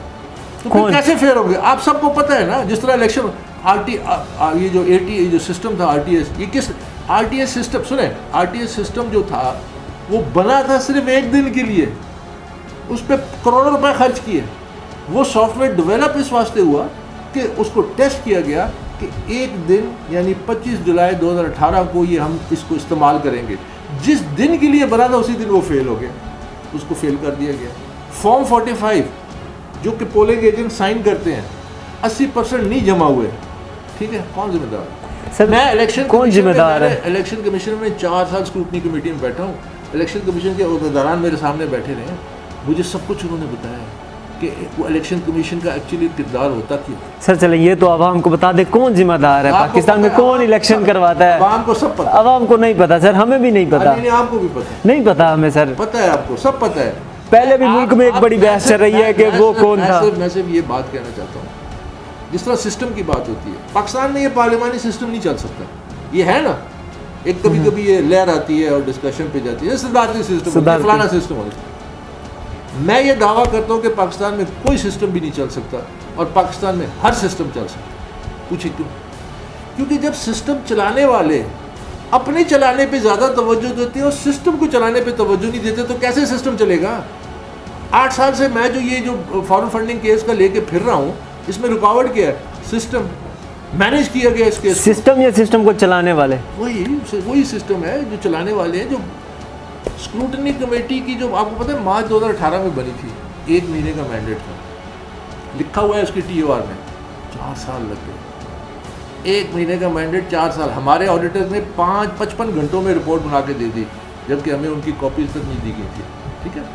तो फिर कैसे फेयर होंगे। आप सबको पता है ना, जिस तरह इलेक्शन ये जो AT जो सिस्टम था RTS, ये किस RTS सिस्टम, सुने RTS सिस्टम जो था वो बना था सिर्फ एक दिन के लिए, उस पर करोड़ों रुपए खर्च किए। वो सॉफ्टवेयर डेवलप इस वास्ते हुआ कि उसको टेस्ट किया गया कि एक दिन यानी 25 जुलाई 2018 को ये हम इसको इस्तेमाल करेंगे। जिस दिन के लिए बना था उसी दिन वो फेल हो गया, उसको फेल कर दिया गया। फॉर्म 45 जो कि पोलिंग एजेंट साइन करते हैं 80% नहीं जमा हुए, ठीक है, कौन जिम्मेदार सर? मैं इलेक्शन कौन जिम्मेदार है? इलेक्शन कमीशन में 4 साल स्क्रूटनी कमेटी में बैठा हूँ, इलेक्शन कमीशन के अहदेदारान मेरे सामने बैठे रहे, मुझे सब कुछ उन्होंने बताया कि वो इलेक्शन कमीशन का एक्चुअली किरदार होता क्या। सर चले ये तो आवाम को बता दे कौन जिम्मेदार है, पाकिस्तान में कौन इलेक्शन करवाता है। आवाम को सब पता, आवाम को नहीं पता सर, हमें भी नहीं पता। नहीं, आपको भी पता नहीं पता हमें सर, पता है आपको, सब पता है। पहले भी मुल्क में एक बड़ी बहस चल रही है कि वो कौन था। मैं सिर्फ ये बात कहना चाहता हूँ, जिस तरह सिस्टम की बात होती है पाकिस्तान में ये पार्लियामानी सिस्टम नहीं चल सकता। ये है ना, एक कभी कभी ये लहर आती है और डिस्कशन पे जाती है, सदारती सिस्टम, फलाना सिस्टम होता है। मैं ये दावा करता हूँ कि पाकिस्तान में कोई सिस्टम भी नहीं चल सकता और पाकिस्तान में हर सिस्टम चल सकता। पूछे क्यों? क्योंकि जब सिस्टम चलाने वाले अपने चलाने पे ज़्यादा तवज्जो देते हैं और सिस्टम को चलाने पे तवज्जो नहीं देते तो कैसे सिस्टम चलेगा। 8 साल से मैं जो फॉरेन फंडिंग केस का लेके फिर रहा हूँ, इसमें रुकावट क्या है? सिस्टम मैनेज किया गया इस केस। सिस्टम या सिस्टम को चलाने वाले? वही सिस्टम है जो चलाने वाले हैं। जो स्क्रूटनी कमेटी की जो आपको पता है मार्च 2018 में बनी थी, 1 महीने का मैंडेट था, लिखा हुआ है उसकी TOR में, 4 साल लग गए। 1 महीने का मैंडेट, 4 साल। हमारे ऑडिटर्स ने 55 घंटों में रिपोर्ट बना के दे दी, जबकि हमें उनकी कॉपीज तक नहीं दी गई थी, ठीक है।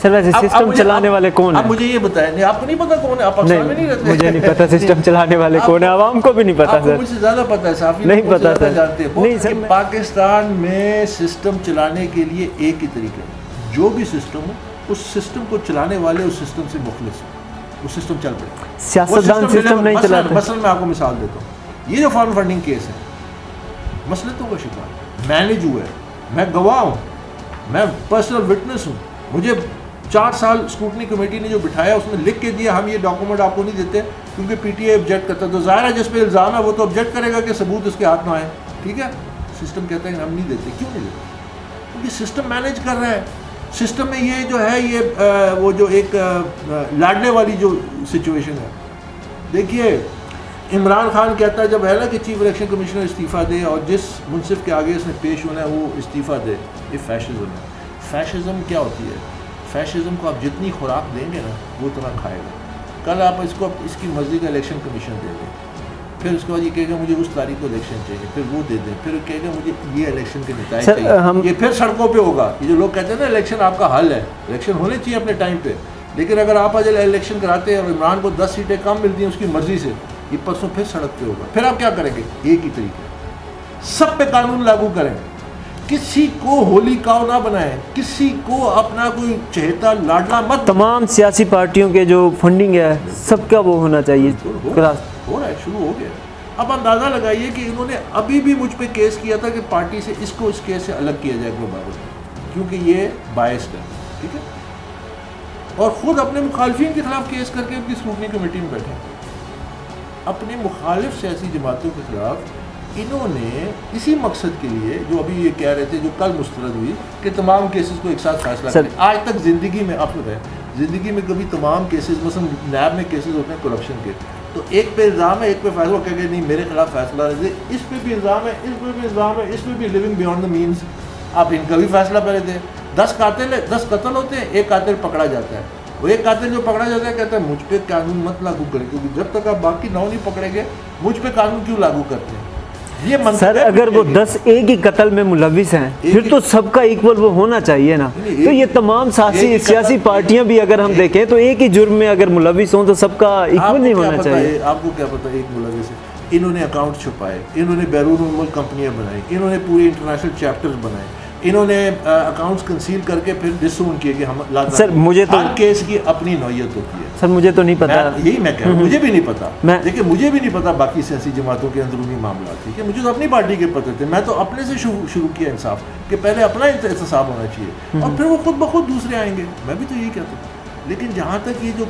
सर वैसे सिस्टम चलाने वाले कौन है? अब मुझे ये बताएं, नहीं आपको नहीं पता कौन है? आप पाकिस्तान में नहीं रहते। मुझे नहीं पता सिस्टम चलाने वाले कौन है, आवाम को भी नहीं पता सर। मुझे ज़्यादा पता है, साफी नहीं पता सर, जानते हैं। नहीं सर, पाकिस्तान में सिस्टम चलाने के लिए एक ही तरीका है, जो भी सिस्टम हो उस सिस्टम को चलाने वाले उस सिस्टम से मुखलिस हो, वो सिस्टम चल पड़ेगा। सियासतदान सिस्टम नहीं चलाते। मसलन मैं आपको मिसाल देता हूँ, ये जो फॉरेन फंडिंग केस है, मसलतों का शिकार मैनेज हुआ है, मैं गवाह हूँ, मैं पर्सनल विटनेस हूँ। मुझे 4 साल स्क्रूटनी कमेटी ने जो बिठाया उसमें लिख के दिया हम ये डॉक्यूमेंट आपको नहीं देते क्योंकि PTA ऑब्जेक्ट करता है। तो ज़ाहिर है जिस पे इल्ज़ाम है वो तो ऑब्जेक्ट करेगा कि सबूत उसके हाथ में आए, ठीक है। सिस्टम कहता है हम नहीं देते। क्यों नहीं देते? क्योंकि सिस्टम मैनेज कर रहा है। सिस्टम में ये जो है ये वो जो एक लाडने वाली जो सिचुएशन है, देखिए इमरान खान कहता है जब है ना कि चीफ इलेक्शन कमिश्नर इस्तीफ़ा दे और जिस मुंसिफ के आगे इसने पेश होना है वो इस्तीफ़ा दे, ये फैशिज़म है। फैशिज़म क्या होती है? फैशिज़म को आप जितनी खुराक देंगे ना वो उतना खाएगा। कल आप इसको इसकी मर्ज़ी का इलेक्शन कमीशन दे दें, फिर उसके बाद ये कहेगा मुझे उस तारीख को इलेक्शन चाहिए, फिर वो दे दें, फिर कहेगा मुझे ये इलेक्शन के नतीजे चाहिए, ये फिर सड़कों पे होगा। ये जो लोग कहते हैं ना इलेक्शन आपका हल है, इलेक्शन होने चाहिए अपने टाइम पे, लेकिन अगर आप आज इलेक्शन कराते हैं और इमरान को 10 सीटें कम मिलती हैं उसकी मर्ज़ी से, ये परसों फिर सड़क पे होगा। फिर आप क्या करेंगे? एक ही तरीका, सब पे कानून लागू करें, किसी को होली काव ना बनाए, किसी को अपना कोई चहेता लाडला मत। तमाम सियासी पार्टियों के जो फंडिंग है सबका वो होना चाहिए। हो रहा है, शुरू हो गया। अब अंदाज़ा लगाइए कि इन्होंने अभी भी मुझ पे केस किया था कि पार्टी से इसको इस केस से अलग किया जाए, क्योंकि ये बायस्ड है, ठीक है, और ख़ुद अपने मुखालफिन के खिलाफ केस करके उनकी स्क्रूटनी कमेटी में बैठे। अपने मुखालिफ सियासी जमातों के खिलाफ इन्होंने इसी मकसद के लिए, जो अभी ये कह रहे थे, जो कल मुस्तरद हुई कि तमाम केसेस को एक साथ फैसला करें। आज तक ज़िंदगी में आप ज़िंदगी में कभी तमाम केसेस, मसलन नैब में केसेस होते हैं करप्शन के, तो एक पे इल्ज़ाम है, एक पे फैसला कह के नहीं मेरे खिलाफ फैसला दे, इस पे भी इल्ज़ाम है, इस पे भी इल्ज़ाम है, इस पे भी लिविंग बियॉन्ड द मीन्स, आप इनका भी फैसला पहले दें। 10 कत्ल होते हैं, एक कातिल पकड़ा जाता है, वो एक कातिल जो पकड़ा जाता है कहता है मुझ पे कानून मत लागू करें, क्योंकि जब तक आप बाकी 9 नहीं पकड़ेंगे मुझ पे कानून क्यों लागू करते हैं। ये सर अगर वो 10 एक ही कत्ल में मुलविस हैं फिर तो सबका इक्वल वो होना चाहिए ना। तो ये तमाम सियासी पार्टियां भी अगर हम देखें तो एक ही जुर्म में अगर मुलविस हों तो सबका इक्वल नहीं होना चाहिए। आपको क्या पता एक मुलविस है? इन्होंने अकाउंट छुपाए, इन्होंने बैरून मुल्क कंपनियां बनाई, इन्होंने पूरे इंटरनेशनल चैप्टर्स बनाए, इन्होंने अकाउंट्स कंसील करके फिर डिसोन किए कि हम सर मुझे तो हर केस की अपनी नौयत होती है। सर मुझे तो नहीं पता, यही मैं कह रहा हूँ, मुझे भी नहीं पता। देखिए मुझे भी नहीं पता बाकी सियासी जमातों के अंदरूनी मामला, ठीक है, मुझे तो अपनी पार्टी के पता थे। मैं तो अपने से शुरू किया इंसाफ कि पहले अपना एहतसाब होना चाहिए और फिर वो खुद ब खुद दूसरे आएंगे। मैं भी तो यही कहता हूँ। लेकिन जहाँ तक ये जो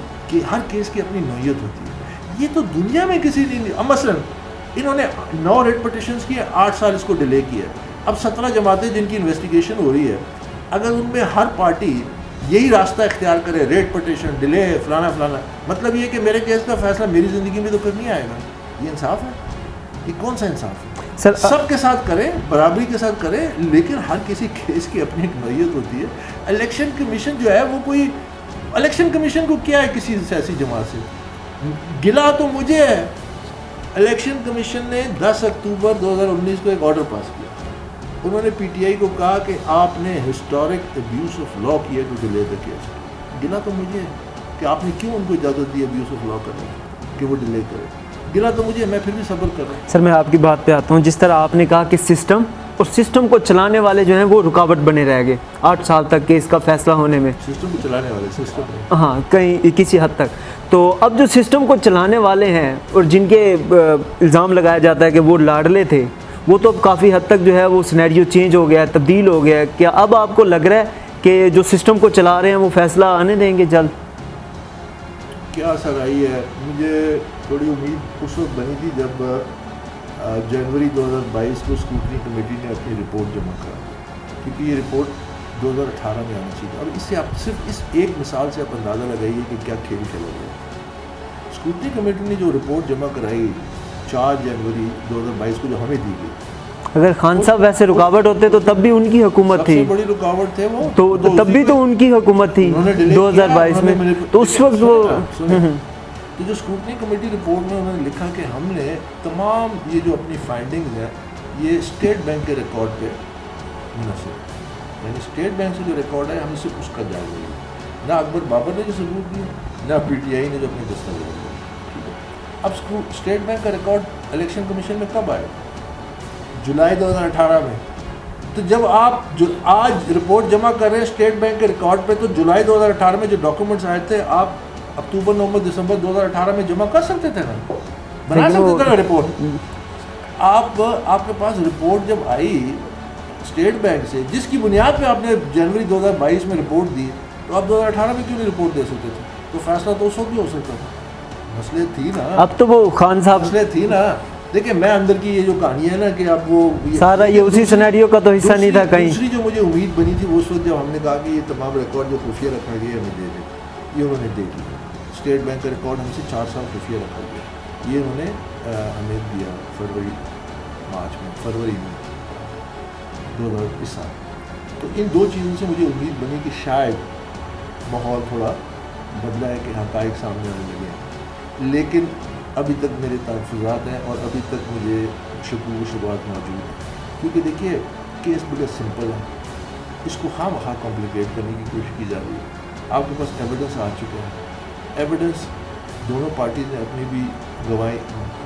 हर केस की अपनी नौयत होती है, ये तो दुनिया में किसी ने नहीं। मसलन इन्होंने 9 रेट पटिशन्स किए, 8 साल इसको डिले किया। अब 17 जमातें जिनकी इन्वेस्टिगेशन हो रही है, अगर उनमें हर पार्टी यही रास्ता इख्तियार करे, रेट पटिशन, डिले, फलाना फलाना, मतलब ये कि मेरे केस का फैसला मेरी ज़िंदगी में तो फिर नहीं आएगा। ये इंसाफ है? ये कौन सा इंसाफ है? सर सबके साथ करें, बराबरी के साथ करें, लेकिन हर किसी केस की अपनी एक नौयत होती है। इलेक्शन कमीशन जो है वो कोई, इलेक्शन कमीशन को क्या है किसी सियासी जमात से? गिला तो मुझे है। इलेक्शन कमीशन ने 10 अक्टूबर 2019 को एक ऑर्डर पास किया। उन्होंने पीटीआई को कहा कि आपने हिस्टोरिक अब्यूज़ ऑफ लॉ किया टू डिले द केस। गिला तो मुझे है कि आपने क्यों उनको इजाज़त दी अब्यूज़ ऑफ लॉ करने की कि वो डिले करे। गिला तो मुझे, मैं फिर भी सब्र कर रहा हूँ। सर मैं आपकी बात पे आता हूँ। जिस तरह आपने कहा कि सिस्टम और सिस्टम को चलाने वाले जो हैं वो रुकावट बने रह गए 8 साल तक केस का फैसला होने में। सिस्टम को चलाने वाले सिस्टम, हाँ, कहीं किसी हद तक। तो अब जो सिस्टम को चलाने वाले हैं और जिनके इल्ज़ाम लगाया जाता है कि वो लाडले थे, वो तो अब काफ़ी हद तक जो है वो सिनेरियो चेंज हो गया है, तब्दील हो गया है। क्या अब आपको लग रहा है कि जो सिस्टम को चला रहे हैं वो फैसला आने देंगे जल्द? क्या सर आई है, मुझे थोड़ी उम्मीद उस वक्त बनी थी जब जनवरी 2022 को स्क्रूटनी कमेटी ने अपनी रिपोर्ट जमा करा, क्योंकि ये रिपोर्ट 2018 में आनी चाहिए। अब इससे आप सिर्फ इस एक मिसाल से आप अंदाज़ा लगाइए कि क्या खेल खेला गया। स्क्रूटनी कमेटी ने जो रिपोर्ट जमा कराई 4 जनवरी 2022 को, जो हमें दी गई, अगर खान साहब वैसे रुकावट होते तो तब भी उनकी हुकूमत थी। सबसे बड़ी रुकावट थे वो, तो तब भी तो उनकी हुकूमत थी 2022 में, तो उस वक्त वो। तो जो स्क्रूटनी कमेटी रिपोर्ट में उन्होंने लिखा कि हमने तमाम ये जो अपनी फाइंडिंग्स हैं ये स्टेट बैंक के रिकॉर्ड पे मुनहसर, यानी स्टेट बैंक से जो रिकॉर्ड है हमें सिर्फ उसका जायजा लिया, ना अकबर बाबर ने जो सबूत दिए, ना पीटीआई ने जो अपने दस्तावेज दिए। ठीक है, अब स्टेट बैंक का रिकॉर्ड इलेक्शन कमीशन में कब आया? जुलाई 2018 में। तो जब आप जो आज रिपोर्ट जमा कर रहे हैं स्टेट बैंक के रिकॉर्ड पे, तो जुलाई 2018 में जो डॉक्यूमेंट्स आए थे आप अक्टूबर, नवंबर, दिसंबर 2018 में जमा कर सकते थे ना, बना सकते थे ना रिपोर्ट। आपके पास रिपोर्ट जब आई स्टेट बैंक से, जिसकी बुनियाद पे आपने जनवरी 2022 में रिपोर्ट दी, तो आप 2018 में क्यों नहीं रिपोर्ट दे सकते थे? तो फैसला तो उस वक्त भी हो सकता था। मसले थी ना, अब तो वो खान साहब मसले थी ना। देखिए मैं अंदर की ये जो कहानी है ना कि अब वो सारा ये उसी सिनेरियो का तो हिस्सा नहीं था कहीं। दूसरी जो मुझे उम्मीद बनी थी वो उस वक्त जब हमने कहा कि ये तमाम रिकॉर्ड जो खुफिया रखा गया हमें दे दें, ये उन्होंने दे दिया। स्टेट बैंक का रिकॉर्ड हमसे 4 साल खुफिया रखा गया, ये उन्होंने हमें दिया फरवरी में 2020 साल। तो इन 2 चीज़ों से मुझे उम्मीद बनी कि शायद माहौल थोड़ा बदला है कि हक़ाइक़ सामने आने लगे हैं, लेकिन अभी तक मेरे तहफ़्फ़ुज़ात हैं और अभी तक मुझे शकूक व शुबहात मौजूद हैं। क्योंकि देखिए केस बड़ा सिंपल है, इसको खामख़ा कॉम्प्लिकेट करने की कोशिश की जा रही है। आपके पास एविडेंस आ चुके हैं, एविडेंस दोनों पार्टीज़ ने अपनी भी गवाही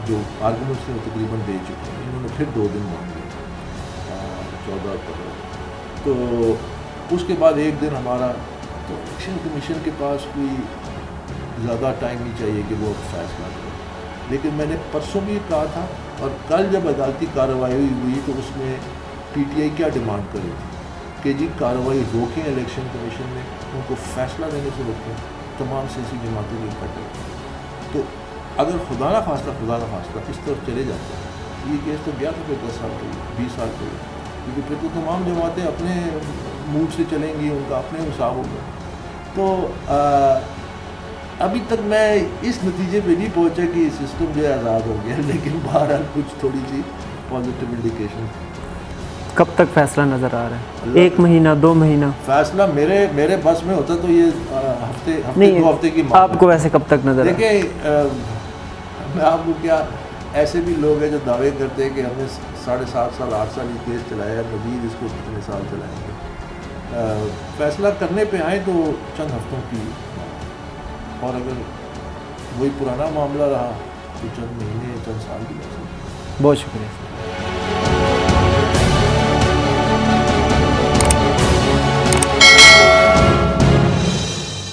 जो आर्गूमेंट्स थे वो तकरीबन दे चुके हैं। इन्होंने फिर 2 दिन मांगे 14 अक्टूबर, तो उसके बाद 1 दिन हमारा, तो इलेक्शन कमीशन के पास कोई ज़्यादा टाइम नहीं चाहिए कि वो फैसला करे। लेकिन मैंने परसों भी कहा था और कल जब अदालती कार्रवाई हुई तो उसमें पीटीआई क्या डिमांड कर रही थी कि जी कार्रवाई रोकें इलेक्शन कमीशन ने, उनको फैसला देने से रोकें, तमाम सियासी जमातें भी इकट्ठे हों। तो अगर खुदा ना खास्ता इस तरफ चले जाते हैं, ये केस तो गया था फिर 10 साल पहले, 20 साल पहले, क्योंकि फिर तो तमाम जमातें अपने मूड से चलेंगी, उनका अपने हिसाब होगा। तो अभी तक मैं इस नतीजे पे नहीं पहुंचा कि सिस्टम जो है आज़ाद हो गया, लेकिन बहरहाल कुछ थोड़ी सी पॉजिटिव इंडिकेशन। कब तक फैसला नज़र आ रहा है? 1 महीना, 2 महीना? फैसला मेरे बस में होता तो ये हफ्ते 2 हफ्ते की आपको वैसे कब तक नज़र? देखिए, मैं आपको क्या, ऐसे भी लोग हैं जो दावे करते हैं कि हमने 7.5 साल 8 साल ये केस चलाया, मजीद इसको कितने साल चलाएंगे। फैसला करने पे आए तो चंद हफ्तों की, और अगर वही पुराना मामला रहा तो चंद महीने, चंद साल भी लग सकते हैं। बहुत शुक्रिया।